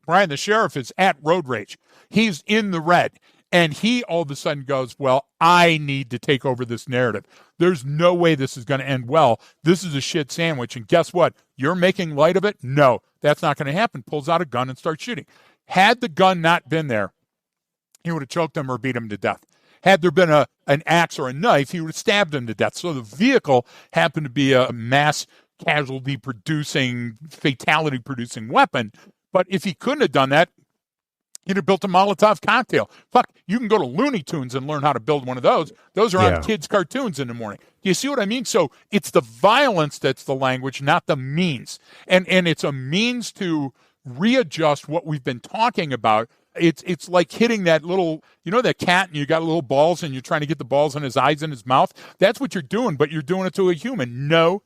Brian, the sheriff is at road rage. He's in the red. And he all of a sudden goes, well, I need to take over this narrative. There's no way this is going to end well. This is a shit sandwich. And guess what? You're making light of it? No, that's not going to happen. Pulls out a gun and starts shooting. Had the gun not been there, he would have choked him or beat him to death. Had there been an axe or a knife, he would have stabbed him to death. So the vehicle happened to be a mass casualty-producing, fatality-producing weapon. But if he couldn't have done that, he'd have built a Molotov cocktail. Fuck, you can go to Looney Tunes and learn how to build one of those. Those are on kids' cartoons in the morning. Do you see what I mean? So it's the violence that's the language, not the means. And it's a means to readjust what we've been talking about. It's like hitting that little, that cat, and you got little balls and you're trying to get the balls in his eyes and his mouth. That's what you're doing, but you're doing it to a human. No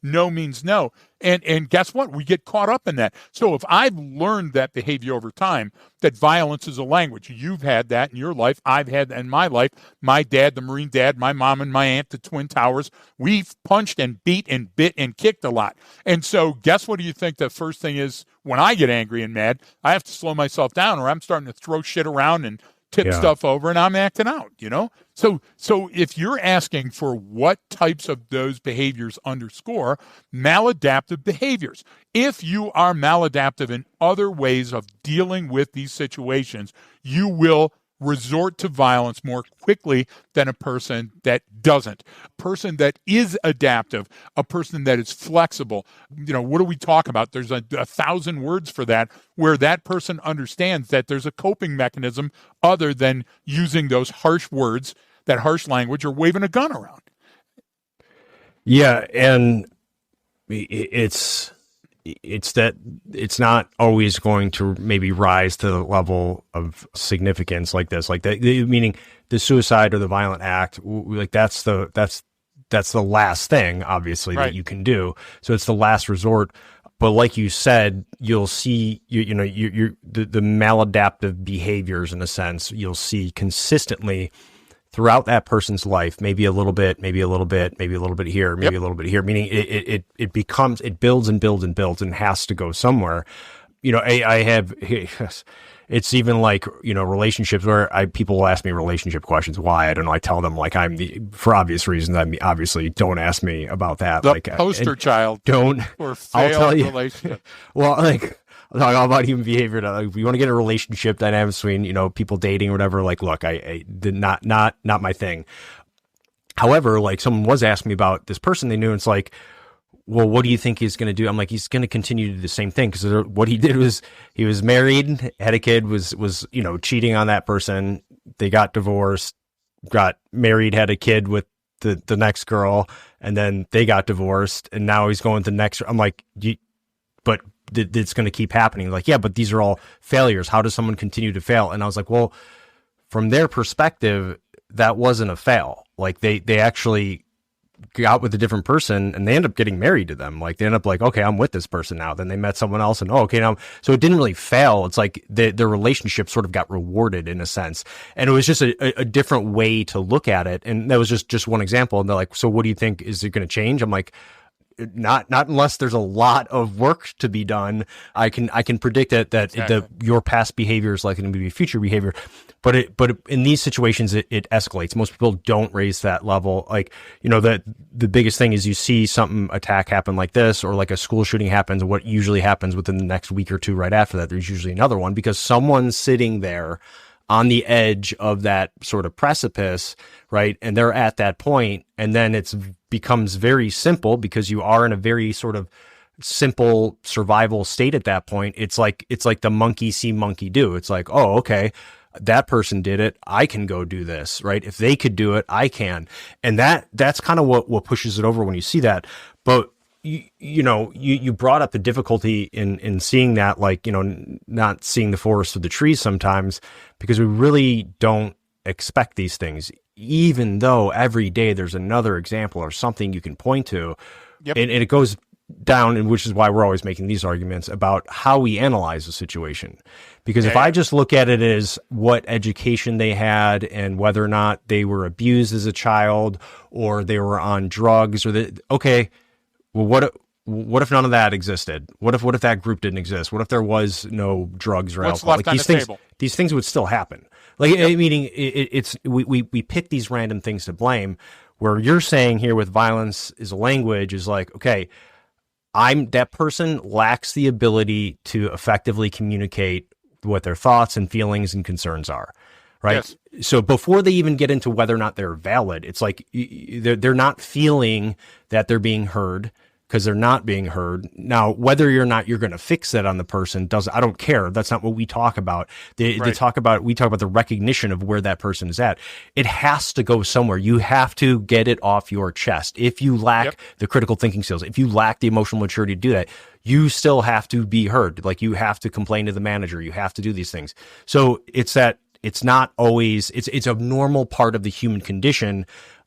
means no. And guess what? We get caught up in that. So if I've learned that behavior over time, that violence is a language, you've had that in your life, I've had that in my life, my dad, the Marine dad, my mom and my aunt, the Twin Towers, we've punched and beat and bit and kicked a lot. And so guess what do you think the first thing is when I get angry and mad? I have to slow myself down, or I'm starting to throw shit around and tip stuff over, and I'm acting out, So if you're asking for what types of those behaviors underscore, maladaptive behaviors. If you are maladaptive in other ways of dealing with these situations, you will resort to violence more quickly than a person that doesn't. A person that is adaptive, a person that is flexible. What do we talk about? There's a 1,000 words for that, where that person understands that there's a coping mechanism other than using those harsh words, that harsh language, or waving a gun around. Yeah, and it's it's that it's not always going to maybe rise to the level of significance like this, like meaning the suicide or the violent act, like that's the last thing, obviously, that you can do. So it's the last resort. But like you said, you'll see, you know, the maladaptive behaviors, in a sense, you'll see consistently throughout that person's life, maybe a little bit, maybe a little bit, maybe a little bit here, maybe a little bit here, meaning it becomes, it builds and builds and builds and has to go somewhere. You know, I have, it's even like, you know, relationships where people will ask me relationship questions. Why? I don't know. I tell them, like, for obvious reasons, obviously don't ask me about that. The like poster child. Don't. For failed I'll tell you. Relationship. Well, like, I'm talking about human behavior. Like, if you want to get a relationship dynamic between, you know, people dating or whatever, like, look, I did not my thing. However, like, someone was asking me about this person they knew, and it's like, well, what do you think he's going to do? I'm like, he's going to continue to do the same thing, because what he did was he was married, had a kid, was, you know, cheating on that person. They got divorced, got married, had a kid with the next girl, and then they got divorced, and now he's going to the next. I'm like, but it's going to keep happening. Like, yeah, but these are all failures. How does someone continue to fail? And I was like, well, from their perspective, that wasn't a fail. Like, they actually got with a different person, and they end up getting married to them. Like, they end up like, okay, I'm with this person now. Then they met someone else, and okay, now, so it didn't really fail. It's like their relationship sort of got rewarded, in a sense. And it was just a different way to look at it. And that was just one example. And they're like, so what do you think? Is it going to change? I'm like, not unless there's a lot of work to be done. I can predict that exactly. Your past behavior is likely to be future behavior, but in these situations it escalates. Most people don't raise that level. Like, you know, the biggest thing is you see something attack happen like this, or like a school shooting happens, and what usually happens within the next week or two right after that, there's usually another one, because someone's sitting there on the edge of that sort of precipice, right? And they're at that point, and then it becomes very simple, because you are in a very sort of simple survival state at that point. It's like the monkey see, monkey do. It's like, oh, okay, that person did it, I can go do this, right? If they could do it, I can. And that's kind of what pushes it over when you see that. But you brought up the difficulty in seeing that, like, you know, not seeing the forest for the trees sometimes, because we really don't expect these things, even though every day there's another example or something you can point to. Yep. And it goes down, and which is why we're always making these arguments about how we analyze the situation. Because if I just look at it as what education they had and whether or not they were abused as a child, or they were on drugs, or okay, well, what if none of that existed? What if that group didn't exist? What if there was no drugs or alcohol? Like, these things would still happen. Like, yep. Meaning we pick these random things to blame, where you're saying here with violence is a language is like, okay, that person lacks the ability to effectively communicate what their thoughts and feelings and concerns are. Right. Yes. So before they even get into whether or not they're valid, it's like they're not feeling that they're being heard, because they're not being heard. Now, whether or not you're going to fix that on the person I don't care. That's not what we talk about. We talk about the recognition of where that person is at. It has to go somewhere. You have to get it off your chest. If you lack the critical thinking skills, if you lack the emotional maturity to do that, you still have to be heard. Like, you have to complain to the manager. You have to do these things. So it's not always, it's a normal part of the human condition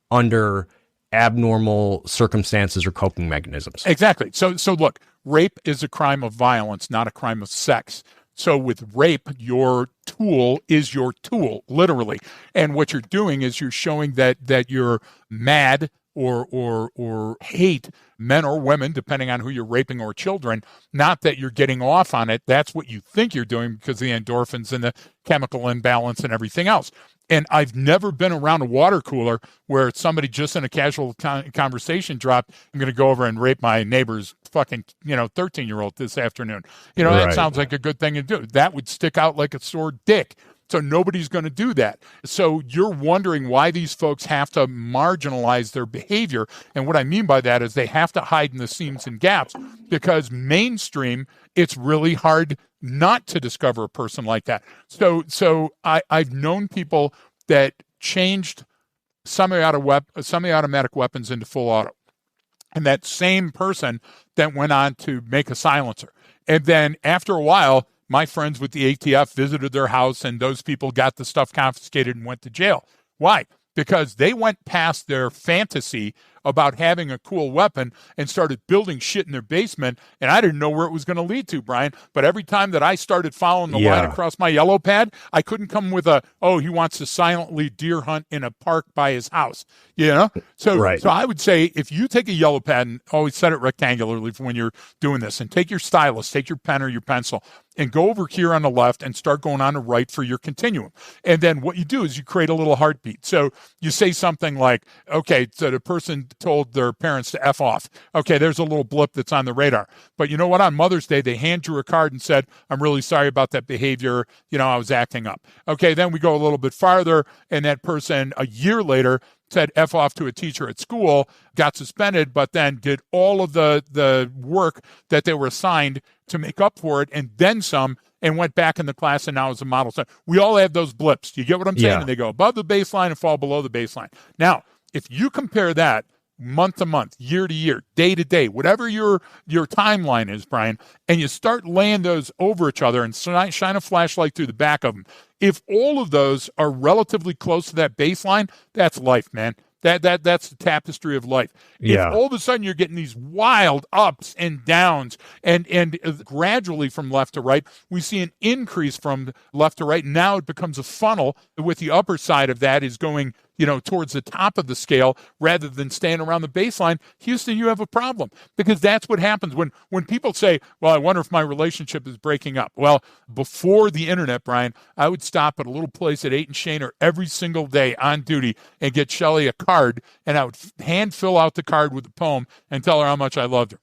under abnormal circumstances or coping mechanisms. Exactly. So look, rape is a crime of violence, not a crime of sex. So with rape, your tool is your tool, literally. And what you're doing is you're showing that you're mad or hate men or women, depending on who you're raping, or children, not that you're getting off on it. That's what you think you're doing because of the endorphins and the chemical imbalance and everything else. And I've never been around a water cooler where somebody just in a casual conversation dropped, I'm going to go over and rape my neighbor's fucking, 13-year-old this afternoon. That sounds like a good thing to do. That would stick out like a sore dick. So nobody's going to do that. So you're wondering why these folks have to marginalize their behavior. And what I mean by that is they have to hide in the seams and gaps, because mainstream, it's really hard not to discover a person like that. So I've known people that changed semi-automatic weapons into full auto. And that same person then went on to make a silencer. And then after a while, my friends with the ATF visited their house, and those people got the stuff confiscated and went to jail. Why? Because they went past their fantasy about having a cool weapon and started building shit in their basement. And I didn't know where it was going to lead to, Brian. But every time that I started following the line across my yellow pad, I couldn't come with he wants to silently deer hunt in a park by his house. So I would say if you take a yellow pad, and always set it rectangularly for when you're doing this, and take your stylus, take your pen or your pencil, and go over here on the left and start going on the right for your continuum. And then what you do is you create a little heartbeat. So you say something like, okay, so the person told their parents to F off. Okay, there's a little blip that's on the radar. But you know what? On Mother's Day, they hand you a card and said, I'm really sorry about that behavior. I was acting up. Okay, then we go a little bit farther, and that person a year later said F off to a teacher at school, got suspended, but then did all of the work that they were assigned to make up for it, and then some, and went back in the class and now is a model. So we all have those blips. Do you get what I'm saying? Yeah. And they go above the baseline and fall below the baseline. Now, if you compare that month to month, year to year, day to day, whatever your timeline is, Brian, and you start laying those over each other and shine a flashlight through the back of them, if all of those are relatively close to that baseline, that's life, man. That's the tapestry of life. Yeah. If all of a sudden you're getting these wild ups and downs and gradually from left to right, we see an increase from left to right. Now it becomes a funnel with the upper side of that is going towards the top of the scale rather than staying around the baseline. Houston, you have a problem, because that's what happens when people say, well, I wonder if my relationship is breaking up. Well, before the internet, Brian, I would stop at a little place at 8 and Shaner every single day on duty and get Shelley a card, and I would hand fill out the card with a poem and tell her how much I loved her.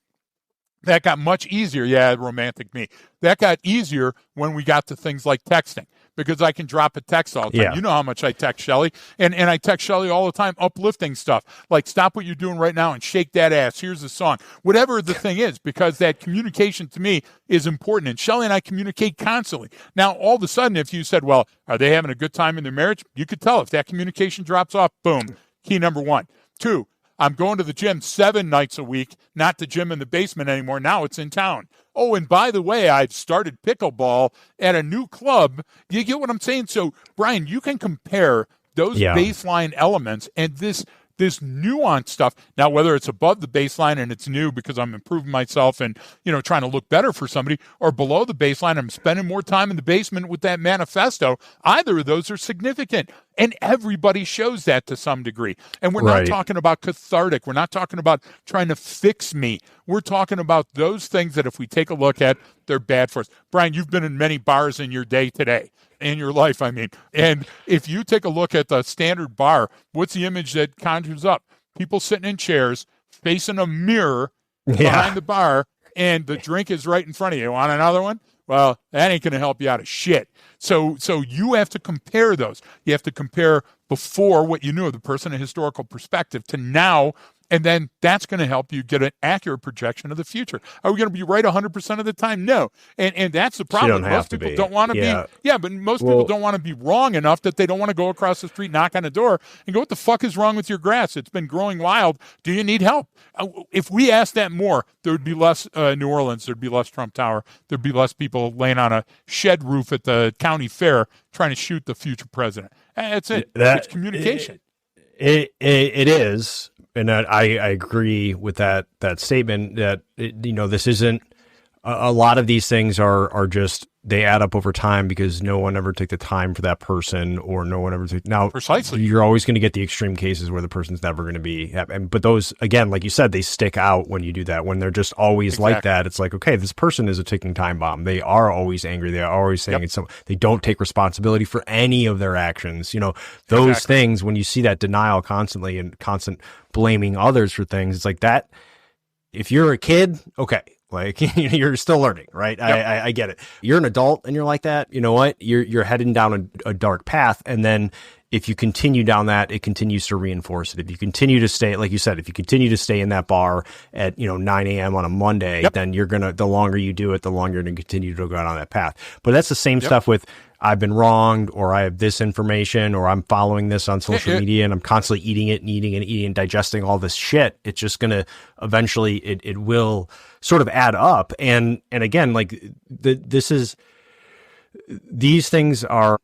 That got much easier. Yeah, romantic me. That got easier when we got to things like texting, because I can drop a text all the time. Yeah. You know how much I text Shelley, and I text Shelley all the time, uplifting stuff, like stop what you're doing right now and shake that ass. Here's a song. Whatever the thing is, because that communication to me is important, and Shelley and I communicate constantly. Now, all of a sudden, if you said, well, are they having a good time in their marriage? You could tell if that communication drops off, boom, key number 1. 2, I'm going to the gym 7 nights a week, not the gym in the basement anymore. Now it's in town. Oh, and by the way, I've started pickleball at a new club. You get what I'm saying? So, Brian, you can compare those baseline elements and this nuanced stuff. Now, whether it's above the baseline and it's new because I'm improving myself and, trying to look better for somebody, or below the baseline, I'm spending more time in the basement with that manifesto, either of those are significant. And everybody shows that to some degree. And we're not talking about cathartic. We're not talking about trying to fix me. We're talking about those things that if we take a look at, they're bad for us. Brian, you've been in many bars in your day today. In your life, I mean. And if you take a look at the standard bar, what's the image that conjures up? People sitting in chairs, facing a mirror behind the bar, and the drink is right in front of you. Want another one? Well, that ain't going to help you out of shit. So you have to compare those. You have to compare before what you knew of the person, a historical perspective, to now. And then that's going to help you get an accurate projection of the future. Are we going to be right 100% of the time? No. And that's the problem. Most people don't want to be. Yeah, but most people don't want to be wrong enough that they don't want to go across the street, knock on a door, and go, what the fuck is wrong with your grass? It's been growing wild. Do you need help? If we asked that more, there would be less New Orleans. There'd be less Trump Tower. There'd be less people laying on a shed roof at the county fair trying to shoot the future president. That's it. It's communication. It is. And I agree with that statement that, this isn't a lot of these things are just, they add up over time because no one ever took the time for that person, or no one ever took. Now, precisely, you're always going to get the extreme cases where the person's never going to be. But those, again, like you said, they stick out when you do that. When they're just always like that, it's like, okay, this person is a ticking time bomb. They are always angry. They are always saying it's they don't take responsibility for any of their actions. Those things, when you see that denial constantly and constant blaming others for things, it's like that. If you're a kid, okay. Like, you're still learning, right? Yep. I get it. You're an adult and you're like that. You know what? You're heading down a dark path. And then if you continue down that, it continues to reinforce it. If you continue to stay, like you said, if you continue to stay in that bar at 9 a.m. on a Monday, then the longer you do it, the longer you're going to continue to go down that path. But that's the same stuff with I've been wronged, or I have this information, or I'm following this on social media and I'm constantly eating and digesting all this shit. It's just going to eventually, it will sort of add up. And again, like these things are,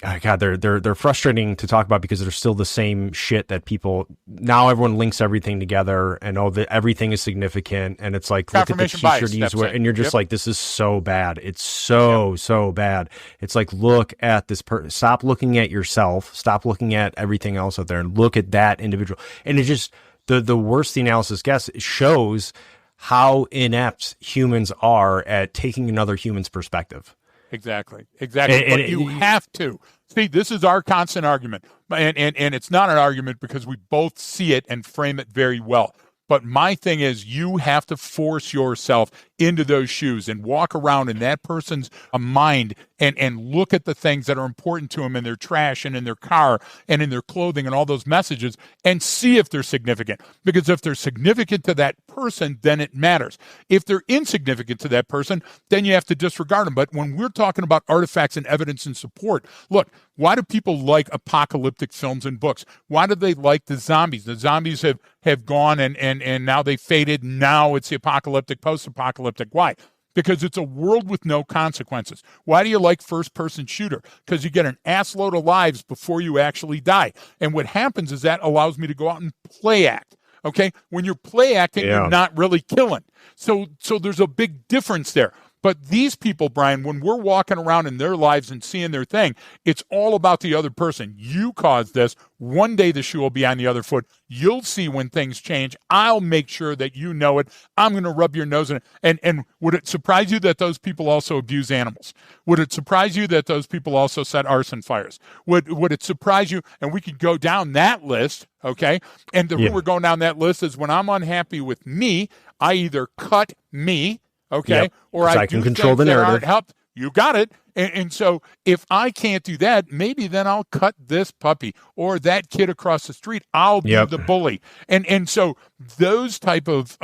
oh God, they're frustrating to talk about because they're still the same shit that people, now everyone links everything together and everything is significant. And it's like, look at the t-shirt you wear, and you're just like, this is so bad. It's so bad. It's like, look at this stop looking at yourself, stop looking at everything else out there and look at that individual. And it just, the worse the analysis gets, it shows how inept humans are at taking another human's perspective. Exactly. But you have to. See, this is our constant argument. And it's not an argument because we both see it and frame it very well. But my thing is, you have to force yourself into those shoes and walk around in that person's mind and look at the things that are important to them in their trash and in their car and in their clothing and all those messages and see if they're significant. Because if they're significant to that person, then it matters. If they're insignificant to that person, then you have to disregard them. But when we're talking about artifacts and evidence and support, look, why do people like apocalyptic films and books? Why do they like the zombies? The zombies have gone and now they faded. Now it's the apocalyptic, post-apocalyptic. Why? Because it's a world with no consequences. Why do you like first-person shooter? Because you get an assload of lives before you actually die. And what happens is that allows me to go out and play act. Okay? When you're play acting, you're not really killing. So there's a big difference there. But these people, Brian, when we're walking around in their lives and seeing their thing, it's all about the other person. You caused this. One day the shoe will be on the other foot. You'll see when things change. I'll make sure that you know it. I'm going to rub your nose in it. And would it surprise you that those people also abuse animals? Would it surprise you that those people also set arson fires? Would it surprise you? And we could go down that list, okay? And the reason we're going down that list is when I'm unhappy with me, I either cut me, okay, or I can control the narrative. Help. You got it. And so if I can't do that, maybe then I'll cut this puppy or that kid across the street. I'll be the bully. And so those type of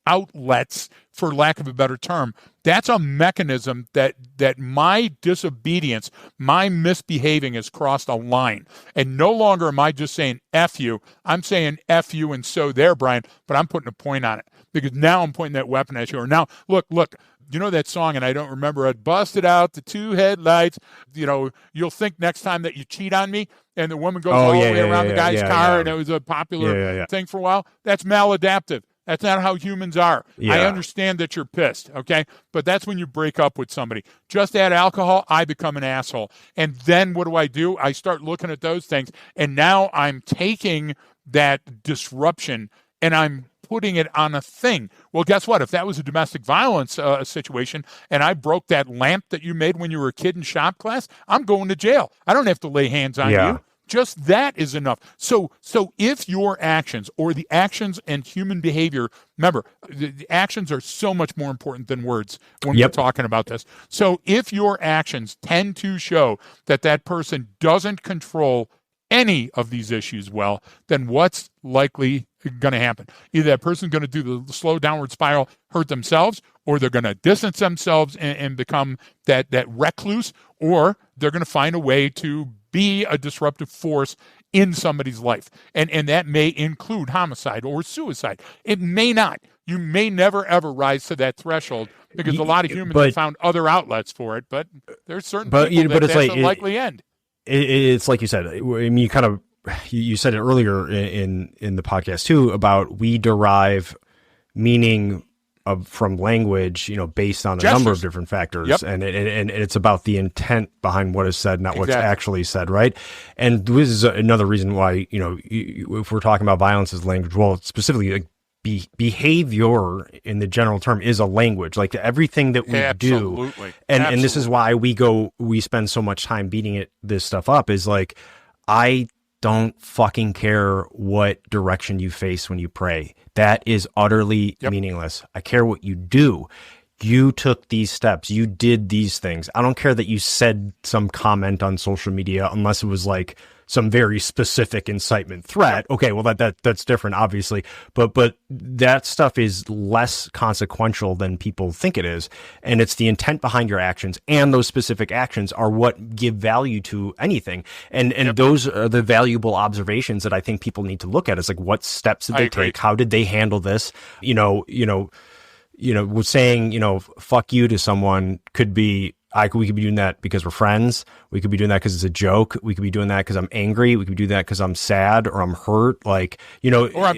outlets, for lack of a better term, that's a mechanism that my disobedience, my misbehaving has crossed a line. And no longer am I just saying F you. I'm saying F you and so there, Brian, but I'm putting a point on it because now I'm pointing that weapon at you. Or now, look, you know that song, and I don't remember it, busted out the two headlights. You know, you'll think next time that you cheat on me, and the woman goes all the way around the guy's car, and it was a popular thing for a while. That's maladaptive. That's not how humans are. I understand that you're pissed, okay? But that's when you break up with somebody. Just add alcohol, I become an asshole. And then what do? I start looking at those things, and now I'm taking that disruption, and I'm putting it on a thing. Well, guess what? If that was a domestic violence situation and I broke that lamp that you made when you were a kid in shop class, I'm going to jail. I don't have to lay hands on you. Just that is enough. So if your actions or the actions and human behavior, remember, the actions are so much more important than words when we're talking about this. So if your actions tend to show that that person doesn't control any of these issues well, then what's likely going to happen? Either that person's going to do the slow downward spiral, hurt themselves, or they're going to distance themselves and become that recluse, or they're going to find a way to be a disruptive force in somebody's life. And that may include homicide or suicide. It may not. You may never, ever rise to that threshold because a lot of humans have found other outlets for it, but there's certain people that's a likely end. It's like you said. I mean, you said it earlier in the podcast too about we derive meaning from language, based on a number of different factors, and it's about the intent behind what is said, not what's actually said, right? And this is another reason why if we're talking about violence as language, well, specifically like behavior in the general term is a language, like everything that we do. And this is why we spend so much time beating this stuff up is like, I don't fucking care what direction you face when you pray. That is utterly meaningless. I care what you do. you took these steps, you did these things. I don't care that you said some comment on social media, unless it was like some very specific incitement threat. Okay, well that's different, obviously, but that stuff is less consequential than people think it is, and it's the intent behind your actions, and those specific actions are what give value to anything, and those are the valuable observations that I think people need to look at. Is like, what steps did they take? How did they handle this? Was saying, fuck you to someone could be, we could be doing that because we're friends. We could be doing that because it's a joke. We could be doing that because I'm angry. We could be doing that because I'm sad or I'm hurt. Or I'm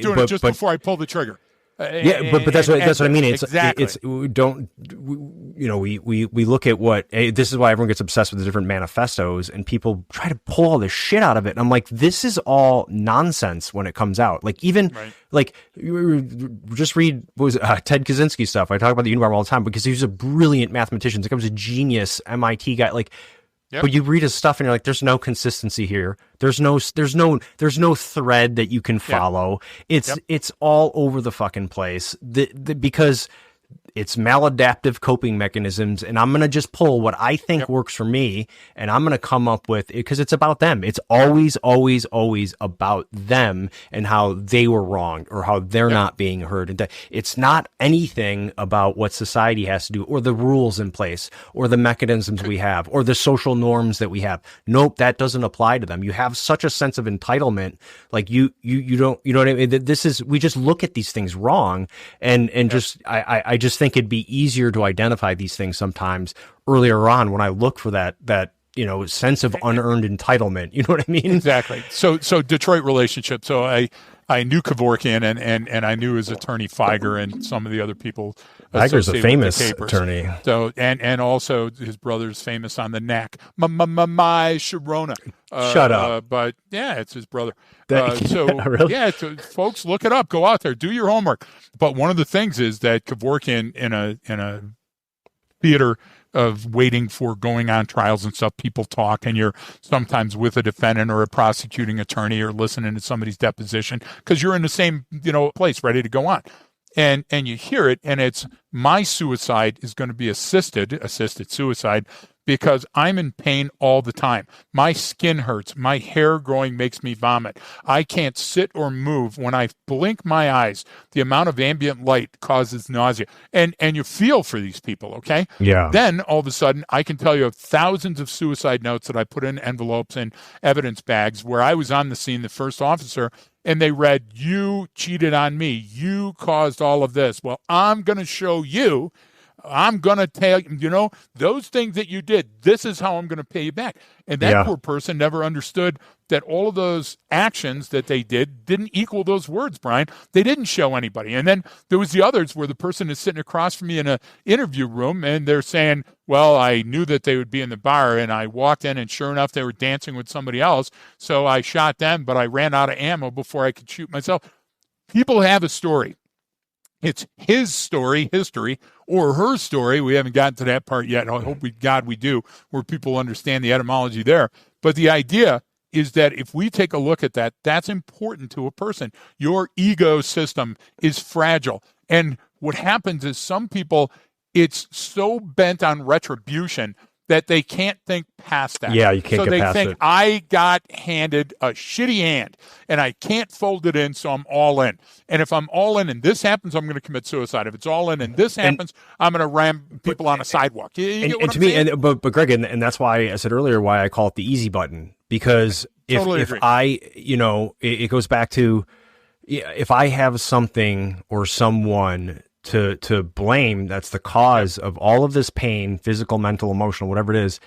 doing it just before I pull the trigger. But that's what I mean. It's exactly. We look at what, this is why everyone gets obsessed with the different manifestos, and people try to pull all this shit out of it. And I'm like, this is all nonsense when it comes out. Like, even like, just read Ted Kaczynski stuff. I talk about the Unabomber all the time because he was a brilliant mathematician. He was a genius MIT guy. But you read his stuff and you're like, there's no consistency here. There's no thread that you can follow. It's all over the fucking place. Because it's maladaptive coping mechanisms, and I'm going to just pull what I think works for me, and I'm going to come up with it because it's about them. It's always, always, always about them and how they were wrong or how they're not being heard. And it's not anything about what society has to do or the rules in place or the mechanisms we have or the social norms that we have. Nope, that doesn't apply to them. You have such a sense of entitlement. Like you don't, you know what I mean? We just look at these things wrong, and I just think it'd be easier to identify these things sometimes earlier on when I look for that sense of unearned entitlement. You know what I mean? Exactly. So Detroit relationship. So I knew Kevorkian and I knew his attorney Feiger and some of the other people. Feiger's a famous attorney. So and also his brother's famous on the neck. My Sharona. Shut up. But yeah, it's his brother. Really? So folks, look it up. Go out there, do your homework. But one of the things is that Kevorkian in a theater of waiting for going on trials and stuff, people talk, and you're sometimes with a defendant or a prosecuting attorney or listening to somebody's deposition because you're in the same place ready to go on. And you hear it, and it's, my suicide is going to be assisted suicide because I'm in pain all the time. My skin hurts. My hair growing makes me vomit. I can't sit or move. When I blink my eyes, the amount of ambient light causes nausea. And you feel for these people, okay? Yeah. Then all of a sudden, I can tell you of thousands of suicide notes that I put in envelopes and evidence bags where I was on the scene, the first officer, and they read, "You cheated on me. You caused all of this. Well, I'm going to show you. I'm going to tell you, those things that you did, this is how I'm going to pay you back." And that poor person never understood that all of those actions that they didn't equal those words, Brian. They didn't show anybody. And then there was the others where the person is sitting across from me in an interview room and they're saying, well, I knew that they would be in the bar and I walked in and sure enough, they were dancing with somebody else. So I shot them, but I ran out of ammo before I could shoot myself. People have a story. It's his story, history, or her story. We haven't gotten to that part yet. I hope we do, where people understand the etymology there. But the idea is that if we take a look at that, that's important to a person. Your ego system is fragile. And what happens is some people, it's so bent on retribution that they can't think past that. Yeah, you can't get past it. So they think, I got handed a shitty hand, and I can't fold it in, so I'm all in. And if I'm all in and this happens, I'm going to commit suicide. If it's all in and this happens, I'm going to ram people on a sidewalk. But Greg, and that's why I said earlier why I call it the easy button. Because if I, it goes back to, if I have something or someone to blame that's the cause of all of this pain, physical, mental, emotional, whatever it is,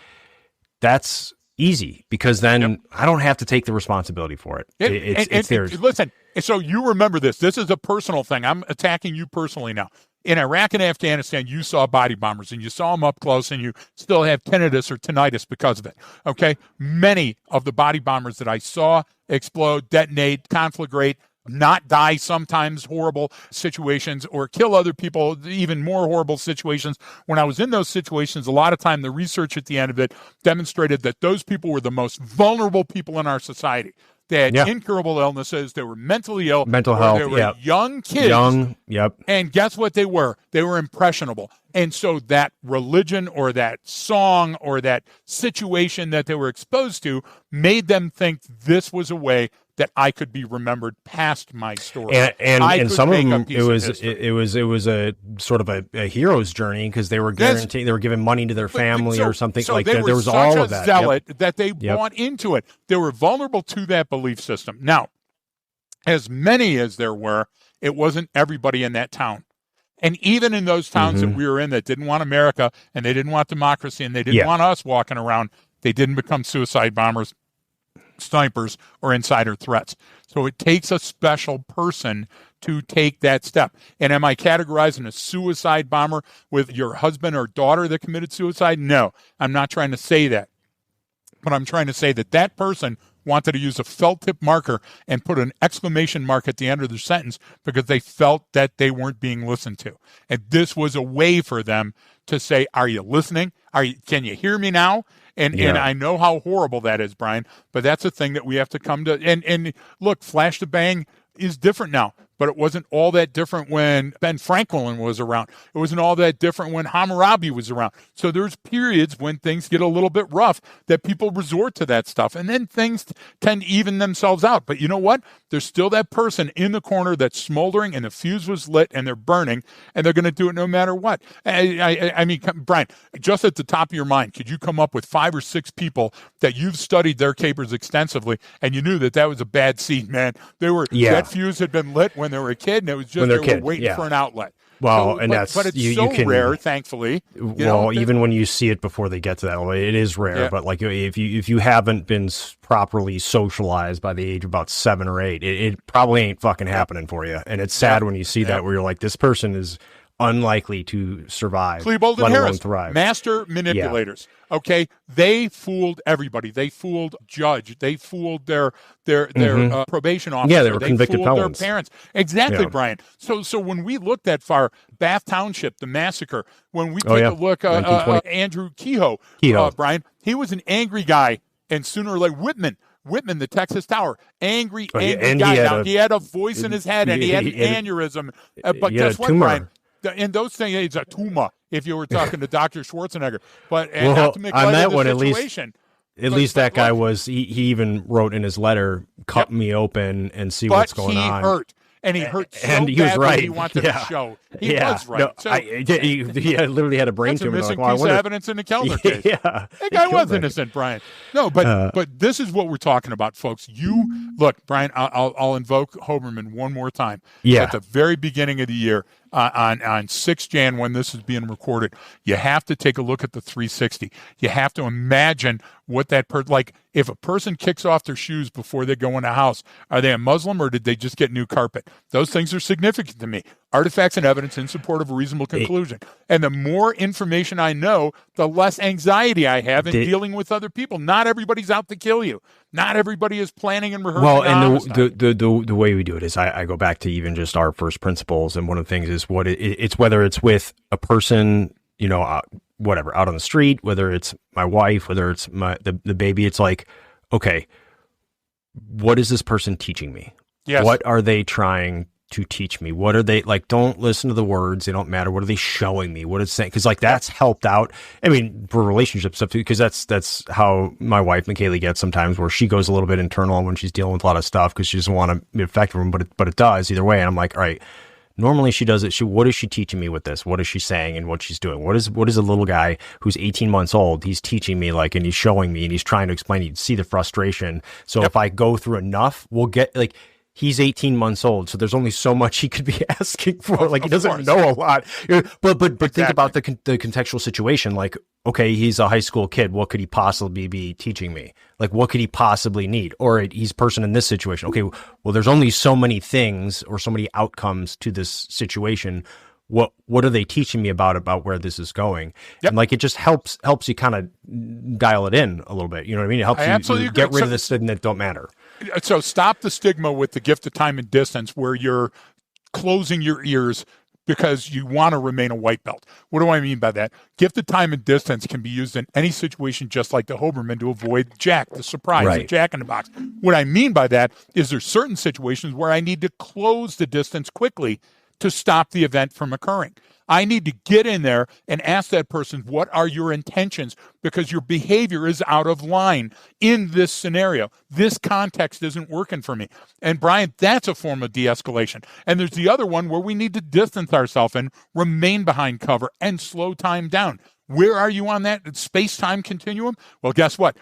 that's easy because then I don't have to take the responsibility for it. It's theirs. Listen, so you remember this. This is a personal thing. I'm attacking you personally now. In Iraq and Afghanistan, you saw body bombers and you saw them up close and you still have tinnitus or tinnitus because of it. Okay. Many of the body bombers that I saw explode, detonate, conflagrate, not die, sometimes horrible situations, or kill other people, even more horrible situations. When I was in those situations, a lot of time the research at the end of it demonstrated that those people were the most vulnerable people in our society. They had incurable illnesses. They were mentally ill. Mental health. They were young kids. Yep. And guess what they were? They were impressionable. And so that religion or that song or that situation that they were exposed to made them think this was a way that I could be remembered past my story. And some of them, it was a sort of a hero's journey because they were guaranteed, they were giving money to their family or something like that. There was all of that. Zealot that they bought into it. They were vulnerable to that belief system. Now, as many as there were, it wasn't everybody in that town. And even in those towns that we were in that didn't want America and they didn't want democracy and they didn't want us walking around, they didn't become suicide bombers, snipers, or insider threats. So it takes a special person to take that step. And am I categorizing a suicide bomber with your husband or daughter that committed suicide? No, I'm not trying to say that. But I'm trying to say that that person wanted to use a felt tip marker and put an exclamation mark at the end of their sentence because they felt that they weren't being listened to. And this was a way for them to say, are you listening? Can you hear me now? And I know how horrible that is, Brian, but that's a thing that we have to come to. And look, Flash to Bang is different now, but it wasn't all that different when Ben Franklin was around. It wasn't all that different when Hammurabi was around. So there's periods when things get a little bit rough that people resort to that stuff, and then things tend to even themselves out. But you know what? There's still that person in the corner that's smoldering, and the fuse was lit, and they're burning, and they're going to do it no matter what. I mean, Brian, just at the top of your mind, could you come up with 5 or 6 people that you've studied their capers extensively, and you knew that that was a bad seed, man? That fuse had been lit when they were a kid, and it was just they were waiting for an outlet. Well, so, but it's rare, thankfully. Even when you see it before they get to that, it is rare. Yeah. But like if you haven't been properly socialized by the age of about 7 or 8, it probably ain't fucking happening for you. And it's sad when you see that where you're like, this person is unlikely to survive, Klebold let and alone Harris, thrive. Master manipulators. Okay, they fooled everybody. They fooled judge. They fooled their probation officer. Yeah, they were convicted fooled felons. Their parents. Exactly, Brian. So when we look that far, Bath Township, the massacre. When we take a look, Andrew Kehoe, Brian, he was an angry guy, and sooner or later, Whitman, the Texas Tower, angry guy. He had a voice in his head, and he had an aneurysm. But guess what, Brian? And those things, it's a tumor, if you were talking to Dr. Schwarzenegger. But not to make light of the situation. At least that guy was, he even wrote in his letter, cut me open and see what's going on. But he hurt. And he hurt so and he was right. He wanted to show. He was right. No, he literally had a brain tumor. That's a missing piece of evidence in the Kellner case. That guy was innocent, Brian. No, but this is what we're talking about, folks. Look, Brian, I'll invoke Hoberman one more time. At the very beginning of the year, on 6 Jan, when this is being recorded, you have to take a look at the 360. You have to imagine what that like if a person kicks off their shoes before they go in a house, are they a Muslim or did they just get new carpet? Those things are significant to me. Artifacts and evidence in support of a reasonable conclusion. And the more information I know, the less anxiety I have in dealing with other people. Not everybody's out to kill you. Not everybody is planning and rehearsing. Well, and the way we do it is I go back to even just our first principles, and one of the things is it's whether it's with a person, whatever, out on the street, whether it's my wife, whether it's the baby. It's like, okay, what is this person teaching me? Yes. What are they trying to teach me? What are they like? Don't listen to the words. They don't matter. What are they showing me? What it's saying? Because like that's helped out. I mean, for relationship stuff too, because that's how my wife McKaylee gets sometimes, where she goes a little bit internal when she's dealing with a lot of stuff because she doesn't want to be effective, but it does either way. And I'm like, all right. Normally she does it. What is she teaching me with this? What is she saying and what she's doing? What is a little guy who's 18 months old? He's teaching me and he's showing me and he's trying to explain. You see the frustration. So if I go through enough, we'll get he's 18 months old, so there's only so much he could be asking for. He doesn't know a lot. But think about the contextual situation. Like, okay, he's a high school kid. What could he possibly be teaching me? Like, what could he possibly need? Or he's a person in this situation. Okay, well, there's only so many things or so many outcomes to this situation. What are they teaching me about where this is going? Yep. And it just helps you kind of dial it in a little bit. You know what I mean? It helps you get rid of this thing that don't matter. So stop the stigma with the gift of time and distance where you're closing your ears because you want to remain a white belt. What do I mean by that? Gift of time and distance can be used in any situation, just like the Hoberman, to avoid Jack, the surprise, the Jack in the Box. What I mean by that is there's certain situations where I need to close the distance quickly to stop the event from occurring. I need to get in there and ask that person, what are your intentions? Because your behavior is out of line in this scenario. This context isn't working for me. And Brian, that's a form of de-escalation. And there's the other one where we need to distance ourselves and remain behind cover and slow time down. Where are you on that space-time continuum? Well, guess what?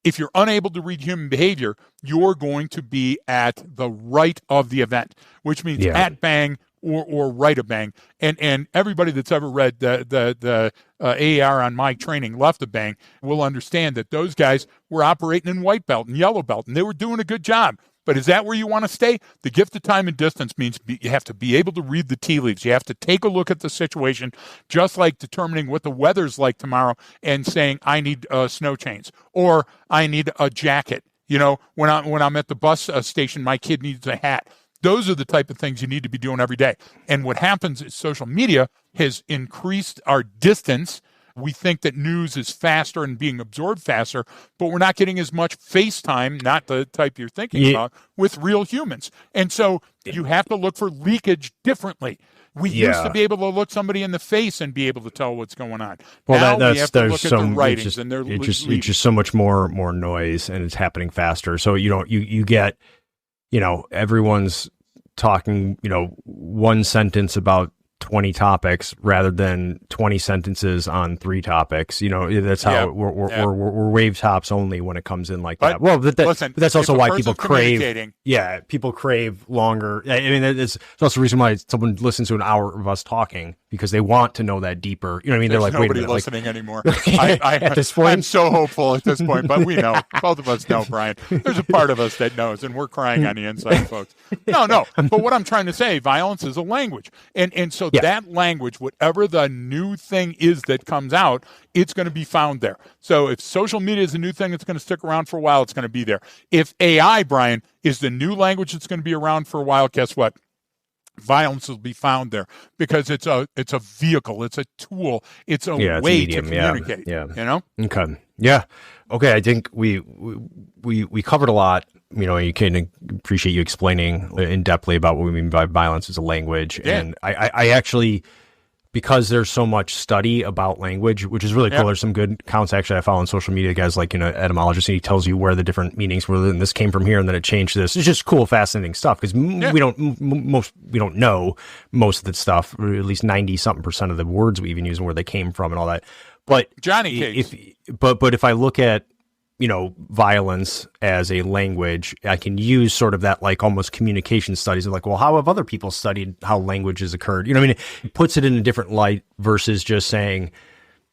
If you're unable to read human behavior, you're going to be at the right of the event, which means at bang or right of bang. And everybody that's ever read the AAR on my training left of bang will understand that those guys were operating in white belt and yellow belt, and they were doing a good job. But is that where you want to stay? The gift of time and distance means you have to be able to read the tea leaves. You have to take a look at the situation, just like determining what the weather's like tomorrow and saying, I need snow chains or I need a jacket. You know, when I'm at the bus station, my kid needs a hat. Those are the type of things you need to be doing every day. And what happens is social media has increased our distance. We think that news is faster and being absorbed faster, but we're not getting as much FaceTime, not the type you're thinking about, with real humans. And so you have to look for leakage differently. We used to be able to look somebody in the face and be able to tell what's going on. Well, now we have to look at the writings, and they're it's just so much more noise, and it's happening faster. So you get, everyone's talking, one sentence about 20 topics rather than 20 sentences on 3 topics. That's how we're wave tops only when it comes in like that. Well, listen, that's also why people crave. Yeah, people crave longer. I mean, it's also the reason why someone listens to an hour of us talking, because they want to know that deeper. You know what I mean? They're like, wait a minute, listening anymore. At this point, I'm so hopeful at this point, but we know, both of us know, Brian. There's a part of us that knows, and we're crying on the inside, folks. No. But what I'm trying to say, violence is a language, and so that language, whatever the new thing is that comes out, it's going to be found there. So if social media is a new thing that's going to stick around for a while, it's going to be there. If AI, Brian, is the new language that's going to be around for a while, guess what? Violence will be found there, because it's a vehicle, it's a tool, it's a way to communicate. Okay. Yeah. Okay. I think we covered a lot. You can appreciate you explaining in depthly about what we mean by violence as a language. And I actually, because there's so much study about language, which is really cool. There's some good accounts actually I follow on social media, guys like, etymologists, and he tells you where the different meanings were, and this came from here and then it changed this. It's just cool, fascinating stuff, because we don't know most of the stuff, or at least 90-something% of the words we even use and where they came from and all that. But Johnny cakes. If I look at violence as a language, I can use sort of that like almost communication studies of like, well, how have other people studied how languages occurred? It puts it in a different light versus just saying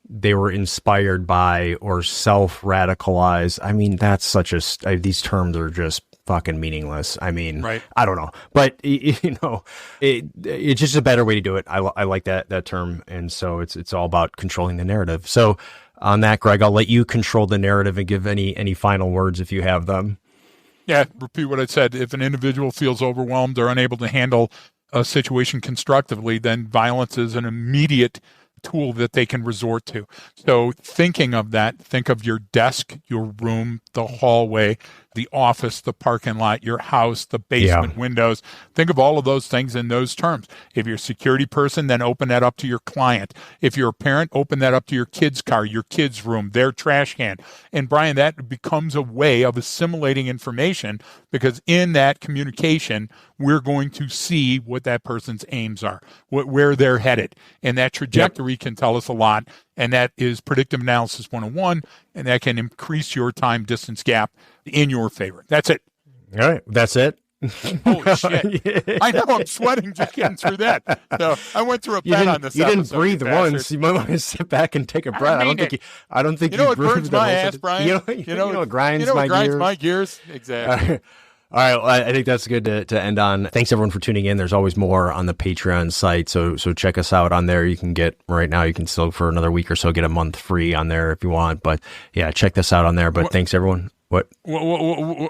they were inspired by or self-radicalized. I mean, that's such these terms are just fucking meaningless. I mean, I don't know, but it's just a better way to do it. I like that term. And so it's all about controlling the narrative. So on that, Greg, I'll let you control the narrative and give any final words if you have them. Yeah, repeat what I said. If an individual feels overwhelmed or unable to handle a situation constructively, then violence is an immediate tool that they can resort to. So thinking of that, think of your desk, your room, the hallway, the office, the parking lot, your house, the basement windows. Think of all of those things in those terms. If you're a security person, then open that up to your client. If you're a parent, open that up to your kid's car, your kid's room, their trash can. And Brian, that becomes a way of assimilating information, because in that communication, we're going to see what that person's aims are, where they're headed. And that trajectory can tell us a lot. And that is predictive analysis 101, and that can increase your time distance gap in your favor. That's it. All right. That's it. Holy shit. I know, I'm sweating just getting through that. So I went through a pen on this. You didn't breathe once. You might want to sit back and take a breath. I don't think you what burns my ass, Brian? You know what grinds my gears? Exactly. All right, well, I think that's good to end on. Thanks everyone for tuning in. There's always more on the Patreon site, so check us out on there. You can get right now. You can still for another week or so get a month free on there if you want. But yeah, check this out on there. But thanks everyone. What?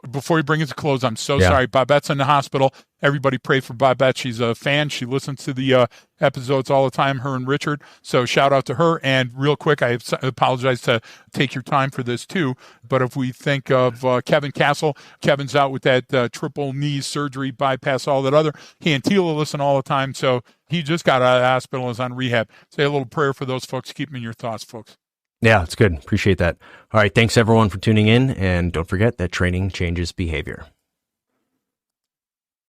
Before we bring it to close, I'm so sorry. Babette's in the hospital. Everybody pray for Babette. She's a fan. She listens to the episodes all the time, her and Richard. So shout out to her. And real quick, I apologize to take your time for this too. But if we think of Kevin Castle, Kevin's out with that triple knee surgery, bypass, all that other. He and Tila listen all the time. So he just got out of the hospital and is on rehab. Say a little prayer for those folks. Keep them in your thoughts, folks. Yeah, it's good. Appreciate that. All right. Thanks everyone for tuning in. And don't forget that training changes behavior.